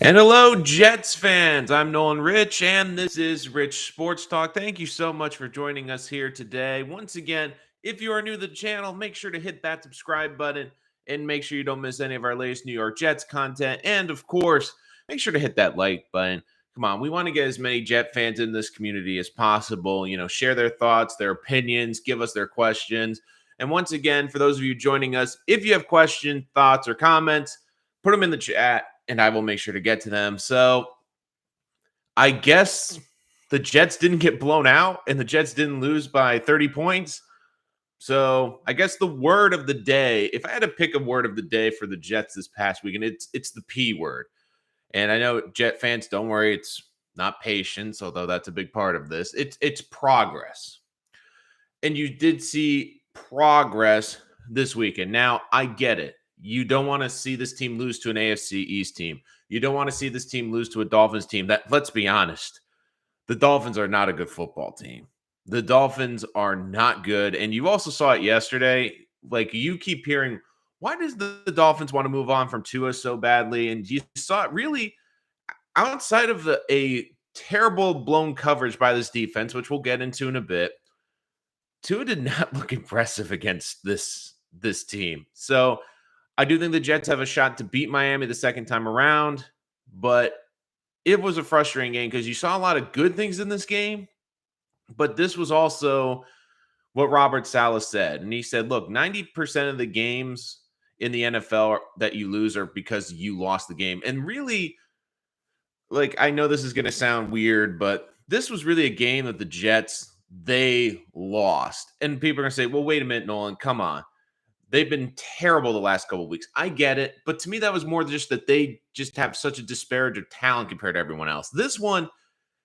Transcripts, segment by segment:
And hello, Jets fans. I'm Nolan Rich, and this is Rich Sports Talk. Thank you so much for joining us here today. Once again, if you are new to the channel, make sure to hit that subscribe button and make sure you don't miss any of our latest New York Jets content. And of course, make sure to hit that like button. Come on, we want to get as many Jet fans in this community as possible. Share their thoughts, their opinions, give us their questions. And once again, for those of you joining us, if you have questions, thoughts, or comments, put them in the chat and I will make sure to get to them. So I guess the Jets didn't get blown out and the Jets didn't lose by 30 points. So I guess the word of the day, if I had to pick a word of the day for the Jets this past weekend, it's the P word. And I know Jet fans, don't worry, it's not patience, although that's a big part of this. It's progress. And you did see progress this weekend. Now, I get it. You don't want to see this team lose to an AFC East team. You don't want to see this team lose to a Dolphins team that, let's be honest, the Dolphins are not a good football team. The Dolphins are not good. And you also saw it yesterday. Like, you keep hearing, why does the Dolphins want to move on from Tua so badly? And you saw it really outside of a terrible blown coverage by this defense, which we'll get into in a bit. Tua did not look impressive against this team. So I do think the Jets have a shot to beat Miami the second time around, but it was a frustrating game because you saw a lot of good things in this game, but this was also what Robert Saleh said. And he said, look, 90% of the games in the NFL that you lose are because you lost the game. And really, like, I know this is going to sound weird, but this was really a game that the Jets, they lost. And people are going to say, well, wait a minute, Nolan, come on. They've been terrible the last couple of weeks. I get it. But to me, that was more just that they just have such a disparage of talent compared to everyone else. This one,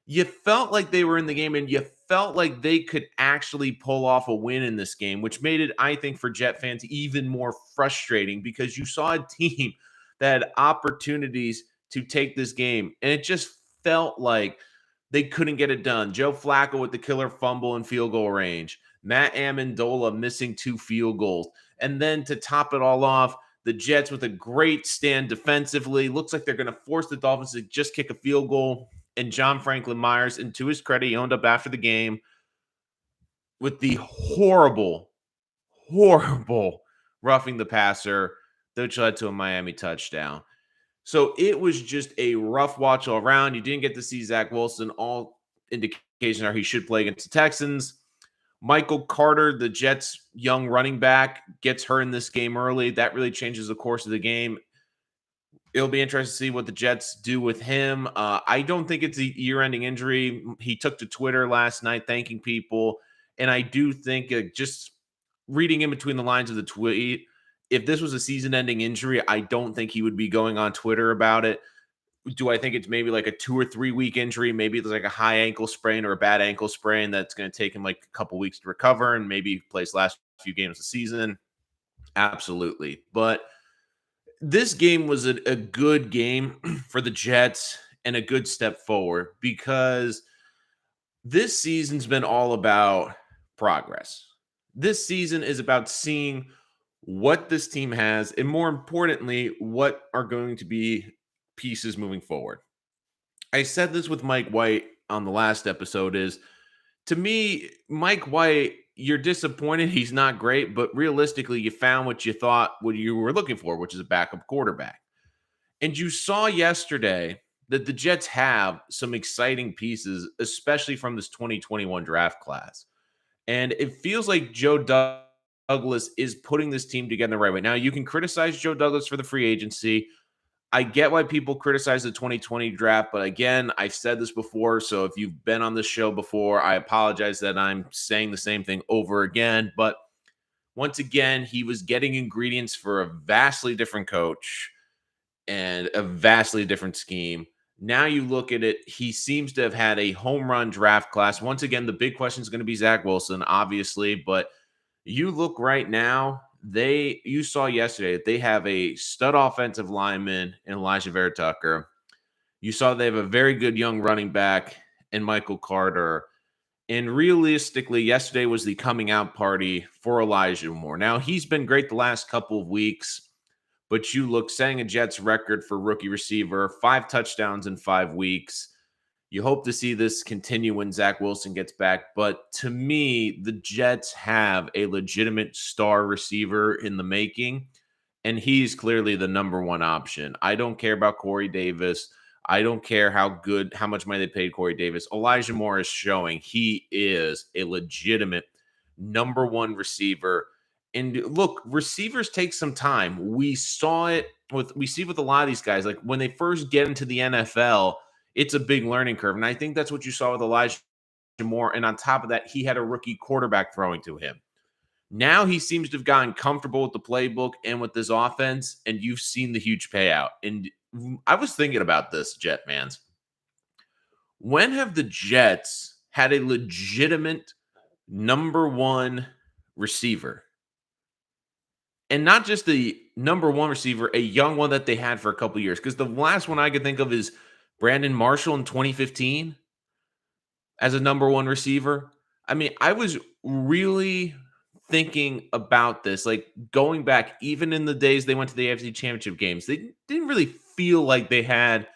you felt like they were in the game and you felt like they could actually pull off a win in this game, which made it, I think, for Jet fans even more frustrating because you saw a team that had opportunities to take this game. And it just felt like they couldn't get it done. Joe Flacco with the killer fumble in field goal range. Matt Amendola missing 2 field goals. And then to top it all off, the Jets with a great stand defensively. Looks like they're going to force the Dolphins to just kick a field goal. And John Franklin Myers, and to his credit, he owned up after the game with the horrible roughing the passer, which led to a Miami touchdown. So it was just a rough watch all around. You didn't get to see Zach Wilson. All indications are he should play against the Texans. Michael Carter, the Jets' young running back, gets hurt in this game early. That really changes the course of the game. It'll be interesting to see what the Jets do with him. I don't think it's a year-ending injury. He took to Twitter last night thanking people. And I do think just reading in between the lines of the tweet, if this was a season-ending injury, I don't think he would be going on Twitter about it. Do I think it's maybe like a 2 or 3 week injury? Maybe it's like a high ankle sprain or a bad ankle sprain that's going to take him like a couple weeks to recover and maybe plays last few games of the season. Absolutely. But this game was a good game for the Jets and a good step forward because this season's been all about progress. This season is about seeing what this team has and, more importantly, what are going to be pieces moving forward. I said this with Mike White on the last episode is, to me, Mike White, you're disappointed he's not great, but realistically, you found what you thought what you were looking for, which is a backup quarterback. And you saw yesterday that the Jets have some exciting pieces, especially from this 2021 draft class. And it feels like Joe Douglas is putting this team together the right way. Now, you can criticize Joe Douglas for the free agency. I get why people criticize the 2020 draft, but again, I've said this before, so if you've been on this show before, I apologize that I'm saying the same thing over again. But once again, he was getting ingredients for a vastly different coach and a vastly different scheme. Now you look at it, he seems to have had a home run draft class. Once again, the big question is going to be Zach Wilson, obviously, but you look right now, you saw yesterday that they have a stud offensive lineman in Elijah Vera Tucker. You saw they have a very good young running back in Michael Carter. And realistically, yesterday was the coming out party for Elijah Moore. Now, he's been great the last couple of weeks, But you look, setting a Jets record for rookie receiver, 5 touchdowns in 5 weeks. You hope to see this continue when Zach Wilson gets back. But to me, the Jets have a legitimate star receiver in the making, and he's clearly the number one option. I don't care about Corey Davis. I don't care how much money they paid Corey Davis. Elijah Moore is showing he is a legitimate number one receiver. And look, receivers take some time. We see with a lot of these guys, like when they first get into the NFL, it's a big learning curve. And I think that's what you saw with Elijah Moore. And on top of that, he had a rookie quarterback throwing to him. Now he seems to have gotten comfortable with the playbook and with this offense, and you've seen the huge payout. And I was thinking about this, Jet fans. When have the Jets had a legitimate number one receiver? And not just the number one receiver, a young one that they had for a couple years. Because the last one I could think of is Brandon Marshall in 2015 as a number one receiver. I mean, I was really thinking about this, like going back, even in the days they went to the AFC Championship games, they didn't really feel like they had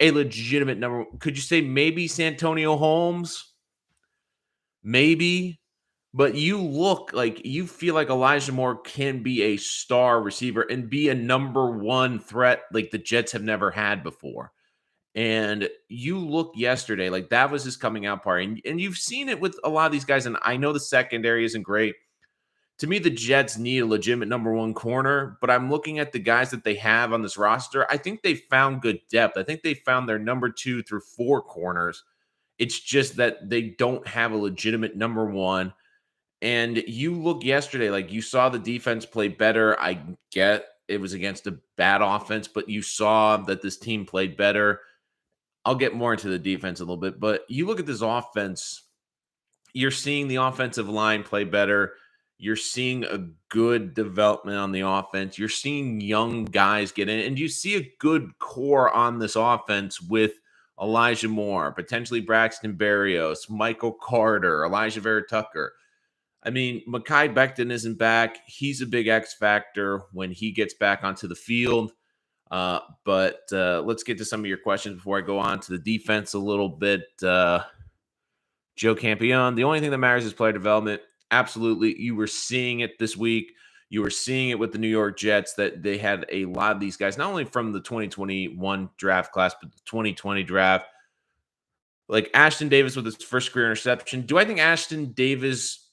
a legitimate number. Could you say maybe Santonio Holmes? Maybe. But you look like you feel like Elijah Moore can be a star receiver and be a number one threat like the Jets have never had before. And you look yesterday, like that was his coming out party. And you've seen it with a lot of these guys. And I know the secondary isn't great. To me, the Jets need a legitimate number one corner, but I'm looking at the guys that they have on this roster. I think they found good depth. I think they found their number 2 through 4 corners. It's just that they don't have a legitimate number one. And you look yesterday, like you saw the defense play better. I get it was against a bad offense, but you saw that this team played better. I'll get more into the defense a little bit, but you look at this offense, you're seeing the offensive line play better. You're seeing a good development on the offense. You're seeing young guys get in, and you see a good core on this offense with Elijah Moore, potentially Braxton Berrios, Michael Carter, Elijah Vera Tucker. I mean, Mekhi Becton isn't back. He's a big X factor when he gets back onto the field. But let's get to some of your questions before I go on to the defense a little bit. Joe Campion, the only thing that matters is player development. Absolutely. You were seeing it this week. You were seeing it with the New York Jets that they had a lot of these guys, not only from the 2021 draft class, but the 2020 draft. Like Ashton Davis with his first career interception. Do I think Ashton Davis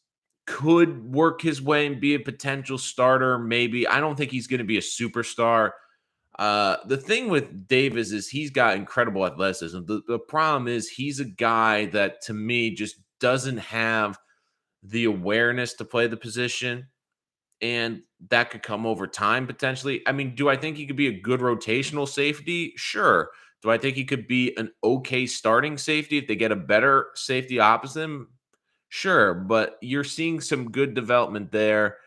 could work his way and be a potential starter? Maybe. I don't think he's going to be a superstar. The thing with Davis is he's got incredible athleticism. The problem is he's a guy that, to me, just doesn't have the awareness to play the position, and that could come over time potentially. I mean, do I think he could be a good rotational safety? Sure. Do I think he could be an okay starting safety if they get a better safety opposite him? Sure, but you're seeing some good development there.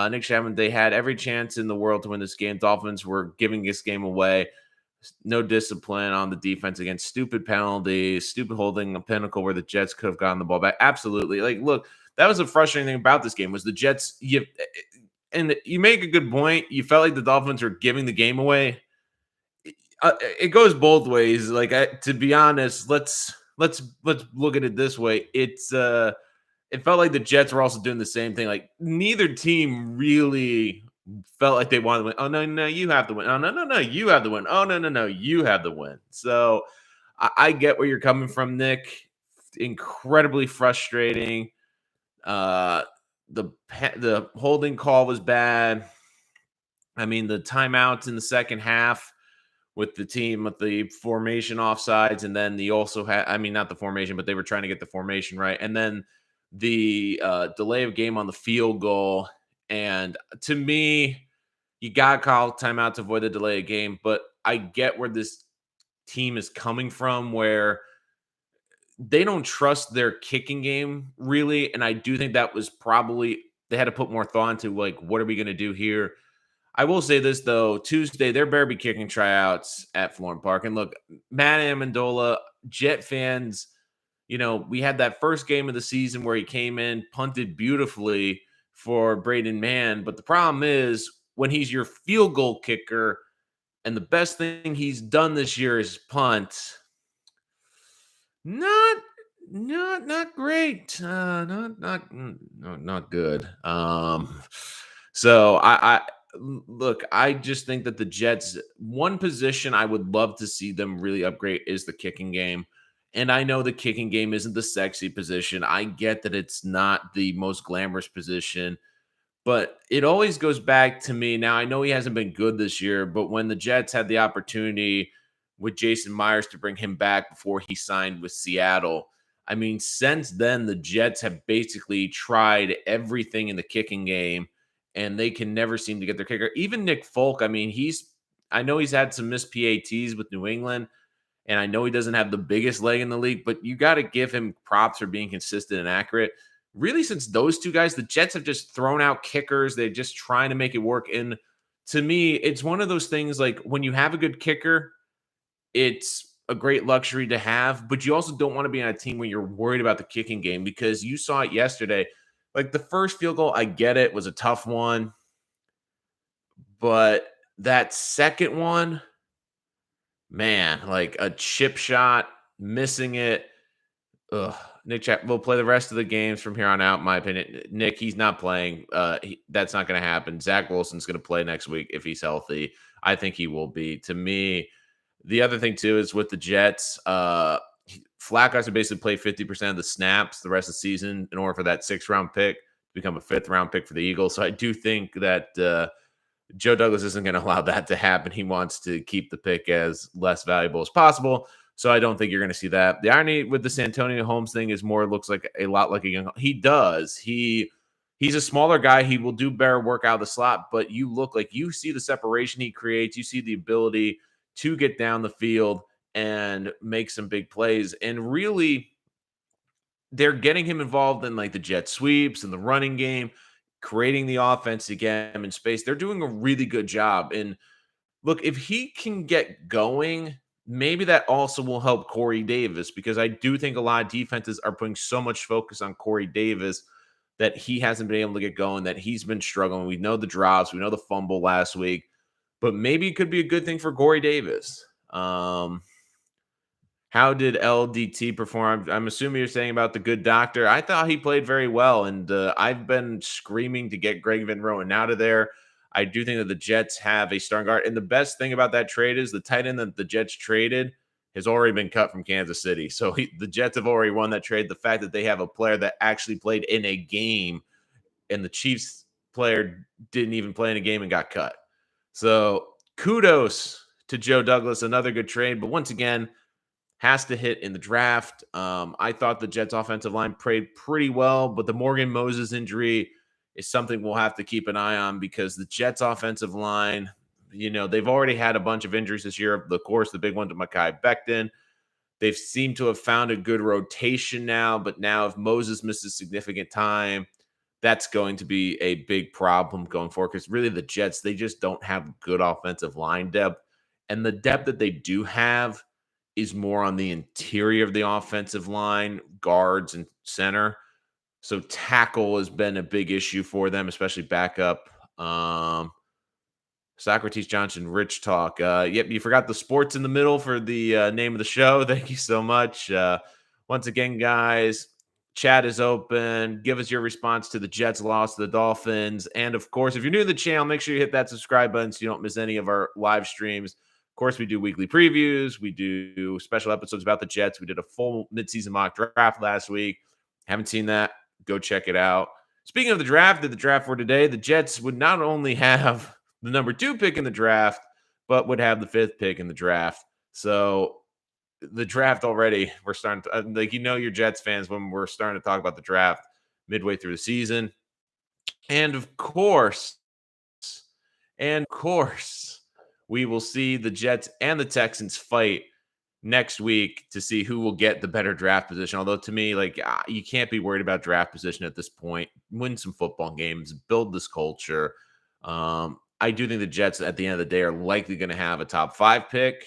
Nick Chapman, they had every chance in the world to win this game. Dolphins were giving this game away. No discipline on the defense against stupid penalties, stupid holding a pinnacle where the Jets could have gotten the ball back. Absolutely. Like, look, that was a frustrating thing about this game was the Jets. And you make a good point. You felt like the Dolphins were giving the game away. It goes both ways. Like, to be honest, let's look at it this way. It felt like the Jets were also doing the same thing. Like neither team really felt like they wanted to win. Oh no, you have to win. Oh no, you have to win. Oh no, you have to win. So I get where you're coming from, Nick. Incredibly frustrating. The holding call was bad. I mean, the timeouts in the second half with the team with the formation offsides, and then the also had. I mean, not the formation, but they were trying to get the formation right, and then the delay of game on the field goal. And to me, you got to call timeout to avoid the delay of game. But I get where this team is coming from, where they don't trust their kicking game really. And I do think that was probably they had to put more thought into like, what are we going to do here? I will say this though, Tuesday there better be kicking tryouts at Florham Park. And look, Matt Amendola, Jet fans, we had that first game of the season where he came in, punted beautifully for Braden Mann. But the problem is when he's your field goal kicker and the best thing he's done this year is punt. Not not great. Not good. So look, I just think that the Jets, one position I would love to see them really upgrade is the kicking game. And I know the kicking game isn't the sexy position. I get that it's not the most glamorous position, but it always goes back to me. Now, I know he hasn't been good this year, but when the Jets had the opportunity with Jason Myers to bring him back before he signed with Seattle, I mean, since then, the Jets have basically tried everything in the kicking game, and they can never seem to get their kicker. Even Nick Folk, I mean, I know he's had some missed PATs with New England, and I know he doesn't have the biggest leg in the league, but you got to give him props for being consistent and accurate. Really, since those two guys, the Jets have just thrown out kickers. They're just trying to make it work. And to me, it's one of those things like when you have a good kicker, it's a great luxury to have, but you also don't want to be on a team where you're worried about the kicking game because you saw it yesterday. Like the first field goal, I get it, was a tough one, but that second one, man, like a chip shot, missing it. Ugh. Nick Chat will play the rest of the games from here on out, in my opinion. Nick, he's not playing. That's not going to happen. Zach Wilson's going to play next week if he's healthy. I think he will be. To me, the other thing too is with the Jets, Flacco has to basically play 50% of the snaps the rest of the season in order for that 6th-round pick to become a 5th-round pick for the Eagles. So I do think that Joe Douglas isn't going to allow that to happen. He wants to keep the pick as less valuable as possible. So I don't think you're going to see that. The irony with the Santonio Holmes thing is more looks like a lot like a young. He does. He's a smaller guy. He will do better work out of the slot, but you look like you see the separation he creates. You see the ability to get down the field and make some big plays. And really, they're getting him involved in like the jet sweeps and the running game, creating the offense to get him in space. They're doing a really good job. And look, if he can get going, maybe that also will help Corey Davis because I do think a lot of defenses are putting so much focus on Corey Davis that he hasn't been able to get going, that he's been struggling. We know the drops, we know the fumble last week, but maybe it could be a good thing for Corey Davis. How did LDT perform? I'm assuming you're saying about the good doctor. I thought he played very well, and I've been screaming to get Greg Van Roten out of there. I do think that the Jets have a starting guard, and the best thing about that trade is the tight end that the Jets traded has already been cut from Kansas City. So the Jets have already won that trade. The fact that they have a player that actually played in a game, and the Chiefs player didn't even play in a game and got cut. So kudos to Joe Douglas, another good trade. But once again, has to hit in the draft. I thought the Jets offensive line played pretty well, but the Morgan Moses injury is something we'll have to keep an eye on because the Jets offensive line, they've already had a bunch of injuries this year. Of course, the big one to Mekhi Becton. They've seemed to have found a good rotation now, but now if Moses misses significant time, that's going to be a big problem going forward because really the Jets, they just don't have good offensive line depth. And the depth that they do have is more on the interior of the offensive line, guards and center. So tackle has been a big issue for them, especially backup. Socrates Johnson, Rich Talk. Yep, you forgot the sports in the middle for the name of the show. Thank you so much. Once again, guys, chat is open. Give us your response to the Jets loss to the Dolphins. And of course, if you're new to the channel, make sure you hit that subscribe button so you don't miss any of our live streams. Of course, we do weekly previews. We do special episodes about the Jets. We did a full midseason mock draft last week. Haven't seen that? Go check it out. Speaking of the draft for today, the Jets would not only have the number 2 pick in the draft, but would have the 5th pick in the draft. So the draft already, we're starting to, your Jets fans when we're starting to talk about the draft midway through the season. And of course, we will see the Jets and the Texans fight next week to see who will get the better draft position. Although to me, you can't be worried about draft position at this point. Win some football games, build this culture. I do think the Jets at the end of the day are likely going to have a top 5 pick.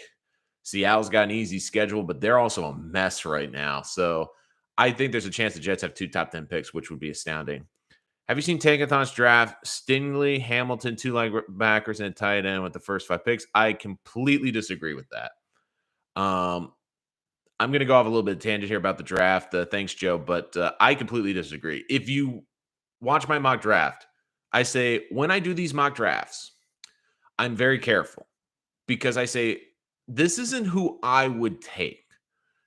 Seattle's got an easy schedule, but they're also a mess right now. So I think there's a chance the Jets have 2 top 10 picks, which would be astounding. Have you seen Tankathon's draft? Stingley, Hamilton, two linebackers, and a tight end with the first 5 picks. I completely disagree with that. I'm going to go off a little bit of tangent here about the draft. Thanks, Joe, but I completely disagree. If you watch my mock draft, I say when I do these mock drafts, I'm very careful because I say this isn't who I would take.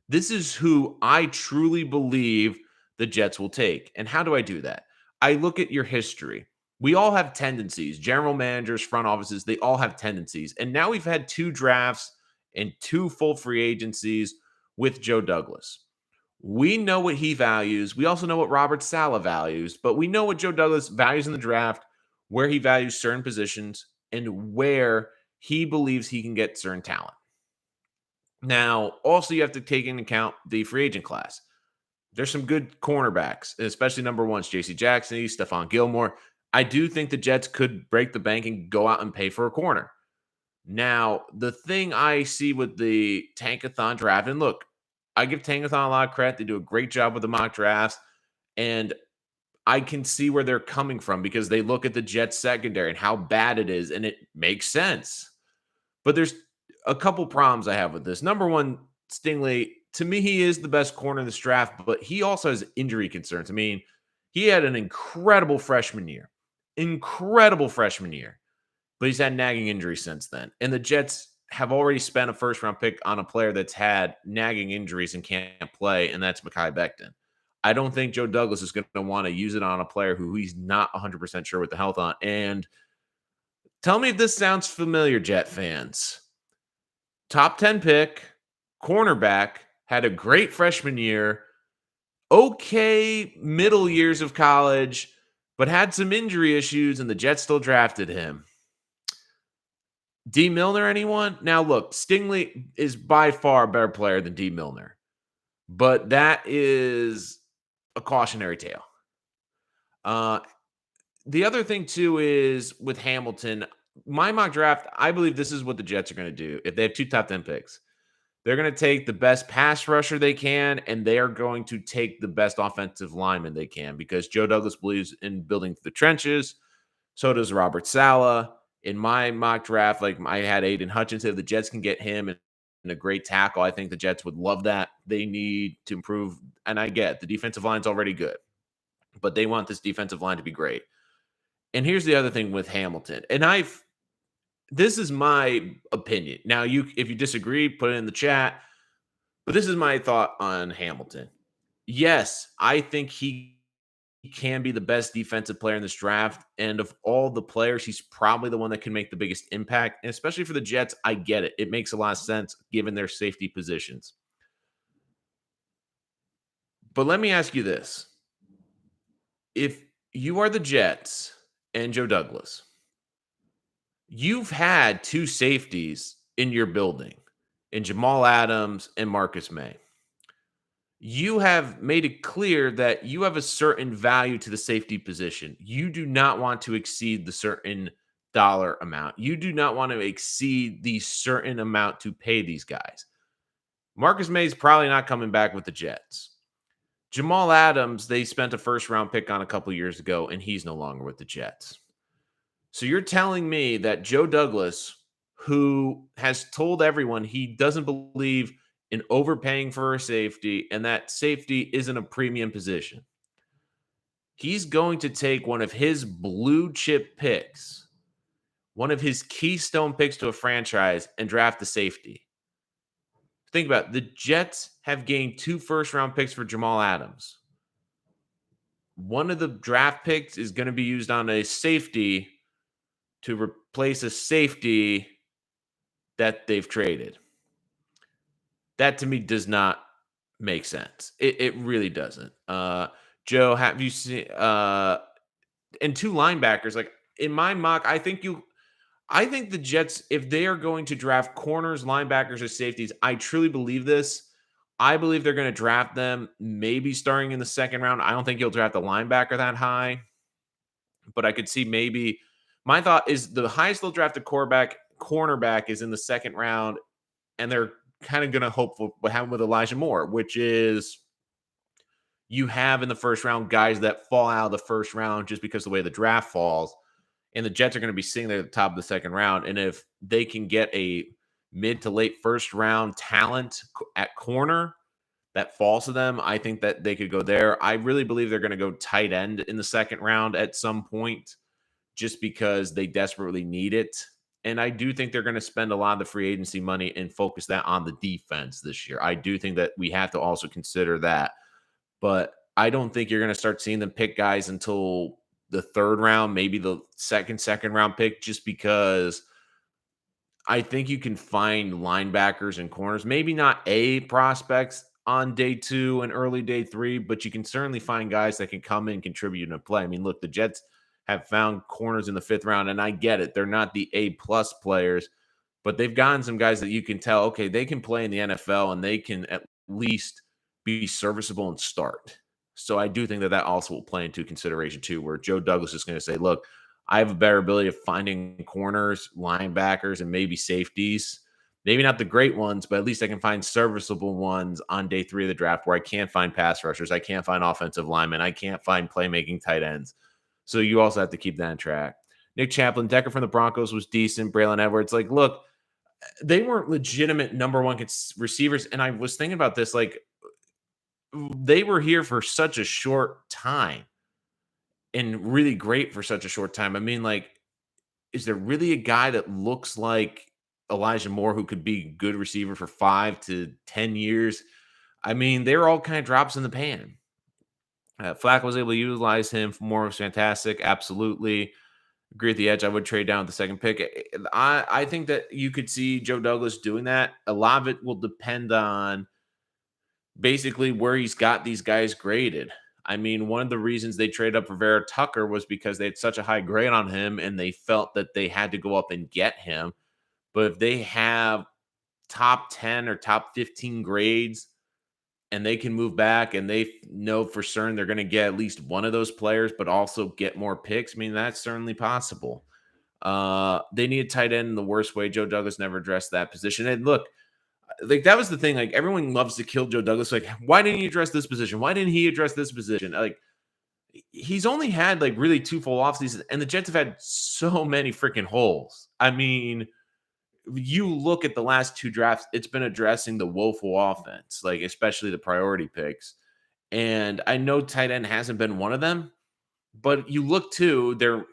This is who I truly believe the Jets will take. And how do I do that? I look at your history. We all have tendencies. General managers, front offices, they all have tendencies. And now we've had 2 drafts and 2 full free agencies with Joe Douglas. We know what he values. We also know what Robert Saleh values, but we know what Joe Douglas values in the draft, where he values certain positions, and where he believes he can get certain talent. Now, also, you have to take into account the free agent class. There's some good cornerbacks, especially number ones, J.C. Jackson, Stephon Gilmore. I do think the Jets could break the bank and go out and pay for a corner. Now, the thing I see with the Tankathon draft, and look, I give Tankathon a lot of credit. They do a great job with the mock drafts, and I can see where they're coming from because they look at the Jets secondary and how bad it is, and it makes sense. But there's a couple problems I have with this. Number one, Stingley, to me, he is the best corner in this draft, but he also has injury concerns. I mean, he had an incredible freshman year, but he's had nagging injuries since then. And the Jets have already spent a first-round pick on a player that's had nagging injuries and can't play, and that's Mekhi Becton. I don't think Joe Douglas is going to want to use it on a player who he's not 100% sure with the health on. And tell me if this sounds familiar, Jet fans. Top 10 pick, cornerback, had a great freshman year, okay middle years of college, but had some injury issues, and the Jets still drafted him. D. Milner, anyone? Now, look, Stingley is by far a better player than D. Milner, but that is a cautionary tale. The other thing, too, is with Hamilton, my mock draft, I believe this is what the Jets are going to do. If they have 2 top 10 picks, they're going to take the best pass rusher they can, and they are going to take the best offensive lineman they can because Joe Douglas believes in building the trenches. So does Robert Saleh. In my mock draft, like I had Aiden Hutchinson, if the Jets can get him and a great tackle, I think the Jets would love that. They need to improve, and I get the defensive line's already good, but they want this defensive line to be great. And here's the other thing with Hamilton, and this is my opinion. Now, if you disagree, put it in the chat, but this is my thought on Hamilton. Yes, I think he can be the best defensive player in this draft. And of all the players, he's probably the one that can make the biggest impact. And especially for the Jets, I get it. It makes a lot of sense given their safety positions. But let me ask you this. If you are the Jets and Joe Douglas, you've had 2 safeties in your building, in Jamal Adams and Marcus May. You have made it clear that you have a certain value to the safety position. You do not want to exceed the certain dollar amount. You do not want to exceed the certain amount to pay these guys. Marcus May is probably not coming back with the Jets. Jamal Adams, they spent a first-round pick on a couple years ago, and he's no longer with the Jets. So you're telling me that Joe Douglas, who has told everyone he doesn't believe in overpaying for a safety, and that safety isn't a premium position, he's going to take one of his blue chip picks, one of his keystone picks to a franchise, and draft the safety. Think about it. The Jets have gained 2 first-round picks for Jamal Adams. One of the draft picks is going to be used on a safety to replace a safety that they've traded. That to me does not make sense. It really doesn't. Joe, have you seen and 2 linebackers? Like in my mock, I think the Jets, if they are going to draft corners, linebackers, or safeties, I truly believe this. I believe they're going to draft them maybe starting in the 2nd round. I don't think you'll draft a linebacker that high, but I could see maybe. My thought is the highest they'll draft a cornerback is in the 2nd round, and they're kind of going to hope for what happened with Elijah Moore, which is you have in the first round guys that fall out of the first round just because of the way the draft falls. And the Jets are going to be sitting there at the top of the second round. And if they can get a mid to late first round talent at corner that falls to them, I think that they could go there. I really believe they're going to go tight end in the second round at some point just because they desperately need it. And I do think they're going to spend a lot of the free agency money and focus that on the defense this year. I do think that we have to also consider that. But I don't think you're going to start seeing them pick guys until the third round, maybe the second round pick, just because I think you can find linebackers and corners, maybe not A prospects on day 2 and early day 3, but you can certainly find guys that can come in, contribute, and play. I mean, look, the Jets have found corners in the 5th round, and I get it. They're not the A plus players, but they've gotten some guys that you can tell, okay, they can play in the NFL and they can at least be serviceable and start. So I do think that that also will play into consideration too, where Joe Douglas is going to say, look, I have a better ability of finding corners, linebackers, and maybe safeties. Maybe not the great ones, but at least I can find serviceable ones on day 3 of the draft where I can't find pass rushers. I can't find offensive linemen. I can't find playmaking tight ends. So you also have to keep that in track. Nick Chaplin, Decker from the Broncos was decent. Braylon Edwards, like, look, they weren't legitimate number one receivers. And I was thinking about this, like, they were here for such a short time and really great for such a short time. I mean, like, is there really a guy that looks like Elijah Moore who could be a good receiver for 5 to 10 years? I mean, they're all kind of drops in the pan. Flack was able to utilize him. Moore was fantastic. Absolutely. Agree with the edge. I would trade down with the second pick. I think that you could see Joe Douglas doing that. A lot of it will depend on basically where he's got these guys graded. I mean, one of the reasons they traded up for Vera Tucker was because they had such a high grade on him and they felt that they had to go up and get him. But if they have top 10 or top 15 grades and they can move back and they know for certain they're going to get at least one of those players, but also get more picks, I mean, that's certainly possible. They need a tight end in the worst way. Joe Douglas never addressed that position. And look, like that was the thing. Like everyone loves to kill Joe Douglas. Like, why didn't he address this position? Why didn't he address this position? Like, he's only had like really 2 full off seasons, and the Jets have had so many freaking holes. I mean, you look at the last 2 drafts, it's been addressing the woeful offense, like especially the priority picks. And I know tight end hasn't been one of them, but you look too, there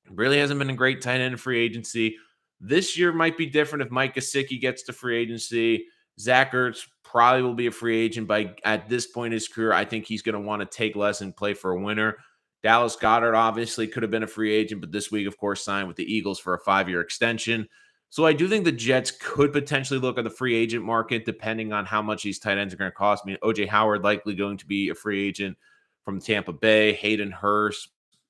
really hasn't been a great tight end in free agency. This year might be different if Mike Gesicki gets to free agency. Zach Ertz probably will be a free agent by at this point in his career. I think he's going to want to take less and play for a winner. Dallas Goedert obviously could have been a free agent, but this week, of course, signed with the Eagles for a 5-year extension. So I do think the Jets could potentially look at the free agent market depending on how much these tight ends are going to cost. I mean, OJ Howard likely going to be a free agent from Tampa Bay. Hayden Hurst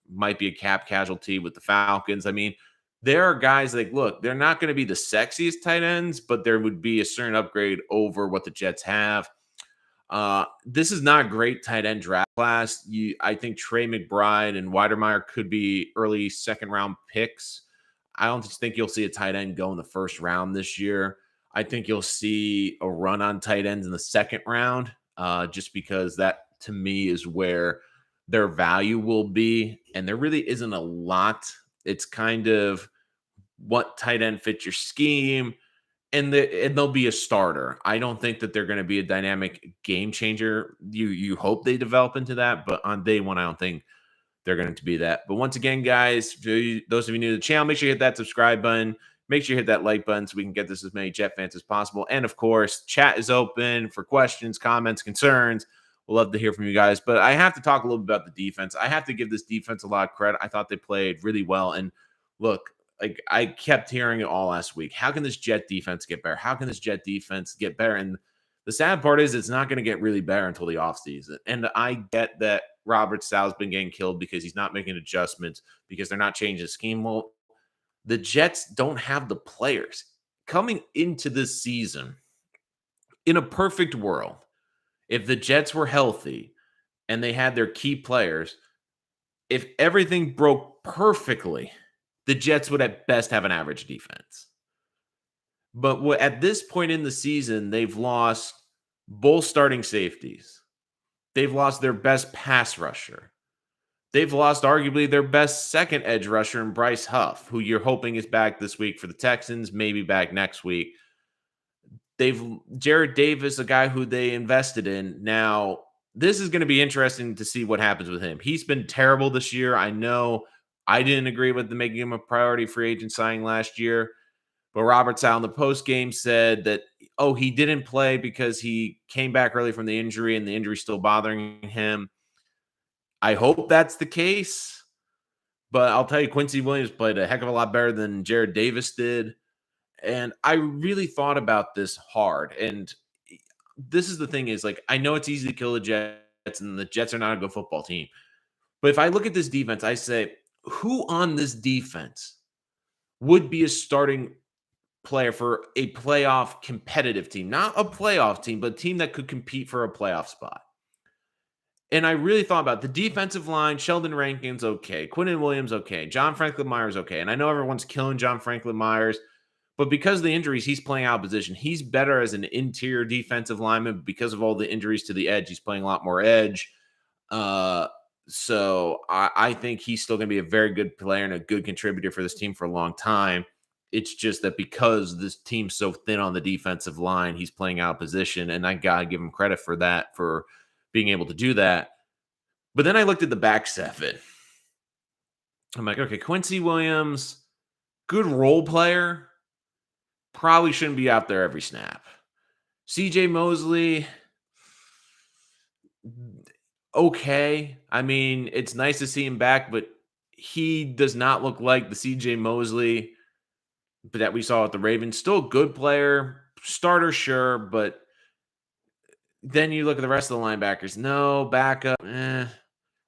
might be a cap casualty with the Falcons. I mean, there are guys like, look, they're not going to be the sexiest tight ends, but there would be a certain upgrade over what the Jets have. This is not a great tight end draft class. I think Trey McBride and Weidermeyer could be early second round picks. I don't just think you'll see a tight end go in the first round this year. I think you'll see a run on tight ends in the second round, just because that to me is where their value will be. And there really isn't a lot. It's kind of what tight end fits your scheme, and they'll be a starter. I don't think that they're going to be a dynamic game changer. You hope they develop into that, but on day 1, I don't think they're going to be that. But once again, guys, those of you new to the channel, make sure you hit that subscribe button. Make sure you hit that like button so we can get this as many Jet fans as possible. And of course, chat is open for questions, comments, concerns. We'll love to hear from you guys. But I have to talk a little bit about the defense. I have to give this defense a lot of credit. I thought they played really well. And look, like I kept hearing it all last week. How can this Jet defense get better? How can this Jet defense get better? And the sad part is it's not going to get really better until the offseason. And I get that Robert Saleh's been getting killed because he's not making adjustments because they're not changing the scheme. Well, the Jets don't have the players. Coming into this season, in a perfect world, if the Jets were healthy and they had their key players, if everything broke perfectly, the Jets would at best have an average defense. But at this point in the season, they've lost both starting safeties. They've lost their best pass rusher. They've lost arguably their best second edge rusher in Bryce Huff, who you're hoping is back this week for the Texans, maybe back next week. They've Jared Davis, a guy who they invested in. Now, this is going to be interesting to see what happens with him. He's been terrible this year. I know I didn't agree with the making him a priority free agent signing last year, but Robert Sal in the post game said that, oh, he didn't play because he came back early from the injury and the injury's still bothering him. I hope that's the case, but I'll tell you, Quincy Williams played a heck of a lot better than Jared Davis did. And I really thought about this hard. And this is the thing is like, I know it's easy to kill the Jets and the Jets are not a good football team. But if I look at this defense, I say, who on this defense would be a starting player for a playoff competitive team? Not a playoff team, but a team that could compete for a playoff spot. And I really thought about the defensive line. Sheldon Rankins, okay. Quinnen Williams, okay. John Franklin Myers, okay. And I know everyone's killing John Franklin Myers, but because of the injuries, he's playing out of position. He's better as an interior defensive lineman because of all the injuries to the edge. He's playing a lot more edge. So I think he's still going to be a very good player and a good contributor for this team for a long time. It's just that because this team's so thin on the defensive line, he's playing out of position, and I got to give him credit for that, for being able to do that. But then I looked at the back seven. I'm like, okay, Quincy Williams, good role player, probably shouldn't be out there every snap. CJ Mosley, okay. I mean, it's nice to see him back, but he does not look like the CJ Mosley that we saw at the Ravens. Still a good player, starter, sure, but then you look at the rest of the linebackers. No, backup, eh.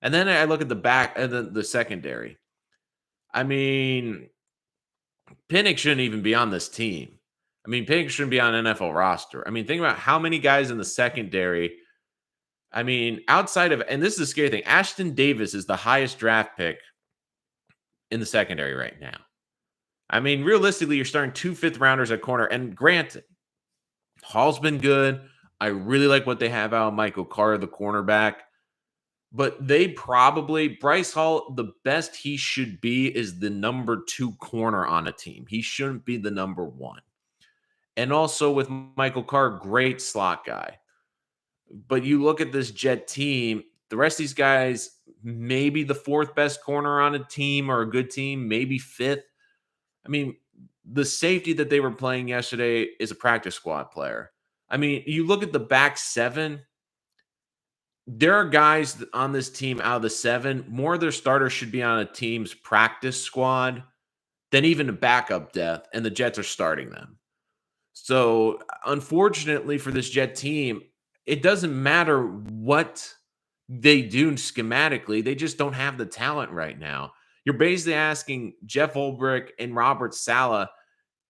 And then I look at the back and the secondary. I mean, Pinnock shouldn't even be on this team. I mean, Pinnock shouldn't be on an NFL roster. I mean, think about how many guys in the secondary. I mean, outside of, and this is the scary thing, Ashton Davis is the highest draft pick in the secondary right now. I mean, realistically, you're starting 2 fifth-rounders at corner. And granted, Hall's been good. I really like what they have out of Michael Carter, the cornerback. But they probably, Bryce Hall, the best he should be is the number 2 corner on a team. He shouldn't be the number 1. And also with Michael Carter, great slot guy. But you look at this Jet team, the rest of these guys, maybe the 4th best corner on a team or a good team, maybe 5th. I mean, the safety that they were playing yesterday is a practice squad player. I mean, you look at the back 7, there are guys on this team out of the 7, more of their starters should be on a team's practice squad than even a backup depth, and the Jets are starting them. So, unfortunately for this Jet team, it doesn't matter what they do schematically. They just don't have the talent right now. You're basically asking Jeff Ulbrich and Robert Saleh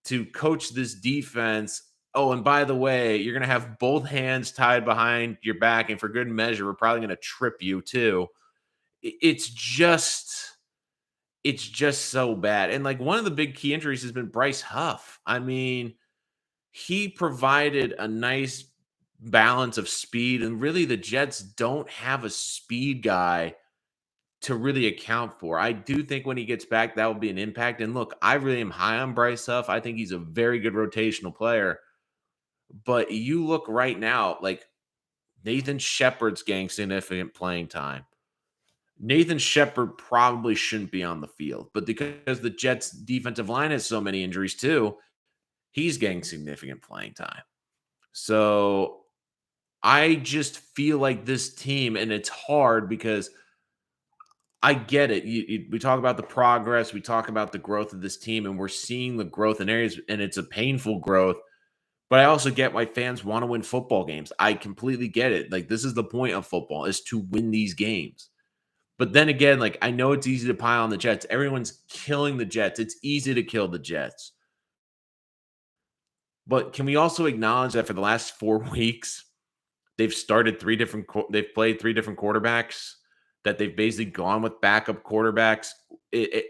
to coach this defense. Oh, and by the way, you're going to have both hands tied behind your back, and for good measure, we're probably going to trip you too. It's just so bad. And like one of the big key injuries has been Bryce Huff. I mean, he provided a nice balance of speed, and really the Jets don't have a speed guy to really account for. I do think when he gets back, that will be an impact. And look, I really am high on Bryce Huff. I think he's a very good rotational player. But you look right now, like Nathan Shepard's getting significant playing time. Nathan Shepard probably shouldn't be on the field, but because the Jets defensive line has so many injuries too, he's getting significant playing time. So I just feel like this team, and it's hard because I get it. We talk about the progress, we talk about the growth of this team, and we're seeing the growth in areas, and it's a painful growth. But I also get why fans want to win football games. I completely get it. Like, this is the point of football, is to win these games. But then again, like, I know it's easy to pile on the Jets. Everyone's killing the Jets. It's easy to kill the Jets. But can we also acknowledge that for the last 4 weeks, they've played 3 different quarterbacks, that they've basically gone with backup quarterbacks.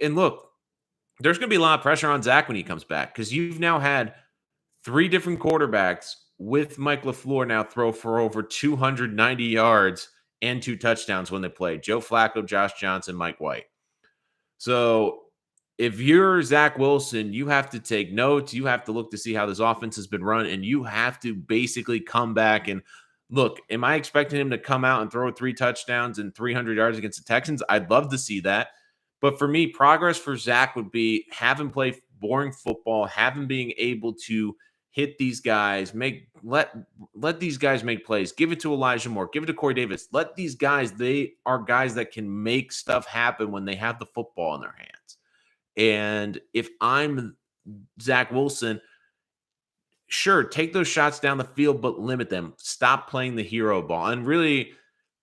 And look, there's going to be a lot of pressure on Zach when he comes back, because you've now had 3 different quarterbacks with Mike LaFleur now throw for over 290 yards and 2 touchdowns when they played. Joe Flacco, Josh Johnson, Mike White. So if you're Zach Wilson, you have to take notes. You have to look to see how this offense has been run, and you have to basically come back and look. Am I expecting him to come out and throw 3 touchdowns and 300 yards against the Texans? I'd love to see that. But for me, progress for Zach would be have him play boring football, have him being able to hit these guys, let these guys make plays. Give it to Elijah Moore, give it to Corey Davis. Let these guys, they are guys that can make stuff happen when they have the football in their hands. And if I'm Zach Wilson, sure, take those shots down the field, but limit them. Stop playing the hero ball. And really,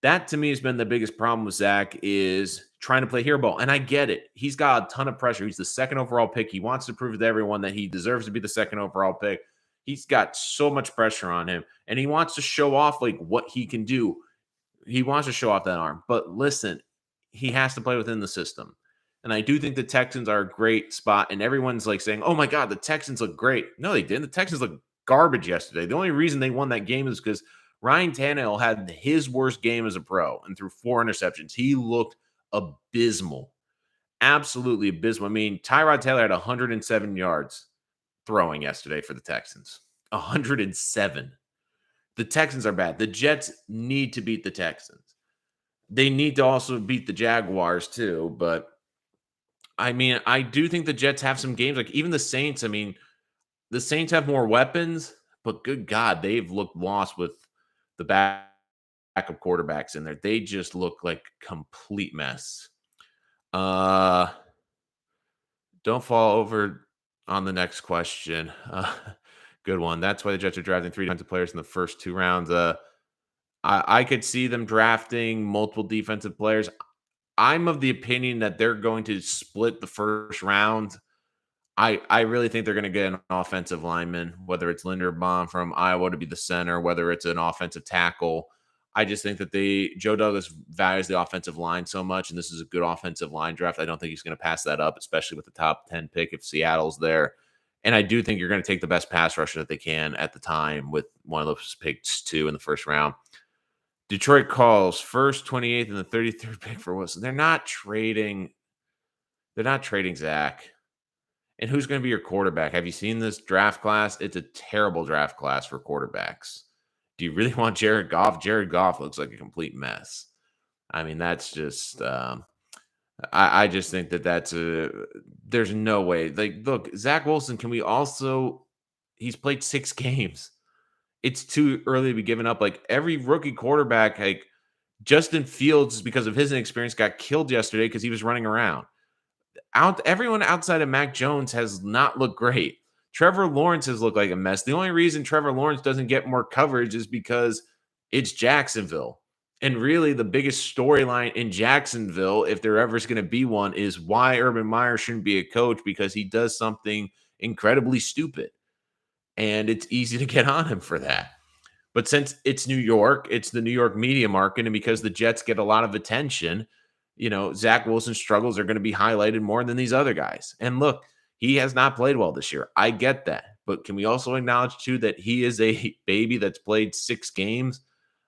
that to me has been the biggest problem with Zach is trying to play hero ball. And I get it. He's got a ton of pressure. He's the second overall pick. He wants to prove to everyone that he deserves to be the second overall pick. He's got so much pressure on him, and he wants to show off like what he can do. He wants to show off that arm. But listen, he has to play within the system. And I do think the Texans are a great spot. And everyone's like saying, oh my God, the Texans look great. No, they didn't. The Texans look garbage yesterday. The only reason they won that game is because Ryan Tannehill had his worst game as a pro and threw 4 interceptions. He looked abysmal. Absolutely abysmal. I mean, Tyrod Taylor had 107 yards throwing yesterday for the Texans. 107. The Texans are bad. The Jets need to beat the Texans. They need to also beat the Jaguars too, but I mean, I do think the Jets have some games, like even the Saints. I mean, the Saints have more weapons, but good God, they've looked lost with the backup quarterbacks in there. They just look like complete mess. Don't fall over on the next question. Good one. That's why the Jets are drafting 3 defensive players in the first 2 rounds. I could see them drafting multiple defensive players. I'm of the opinion that they're going to split the first round. I really think they're going to get an offensive lineman, whether it's Linderbaum from Iowa to be the center, whether it's an offensive tackle. I just think that Joe Douglas values the offensive line so much, and this is a good offensive line draft. I don't think he's going to pass that up, especially with the top 10 pick if Seattle's there. And I do think you're going to take the best pass rusher that they can at the time with one of those picks too in the first round. Detroit calls first, 28th, and the 33rd pick for Wilson. They're not trading Zach. And who's going to be your quarterback? Have you seen this draft class? It's a terrible draft class for quarterbacks. Do you really want Jared Goff? Jared Goff looks like a complete mess. I mean, that's just I just think there's no way. Like, look, Zach Wilson, he's played 6 games. It's too early to be giving up. Like every rookie quarterback, like Justin Fields, because of his inexperience, got killed yesterday because he was running around. Everyone outside of Mac Jones has not looked great. Trevor Lawrence has looked like a mess. The only reason Trevor Lawrence doesn't get more coverage is because it's Jacksonville. And really, the biggest storyline in Jacksonville, if there ever is going to be one, is why Urban Meyer shouldn't be a coach, because he does something incredibly stupid. And it's easy to get on him for that. But since it's New York, it's the New York media market, and because the Jets get a lot of attention, Zach Wilson's struggles are going to be highlighted more than these other guys. And look, he has not played well this year. I get that. But can we also acknowledge, too, that he is a baby that's played 6 games?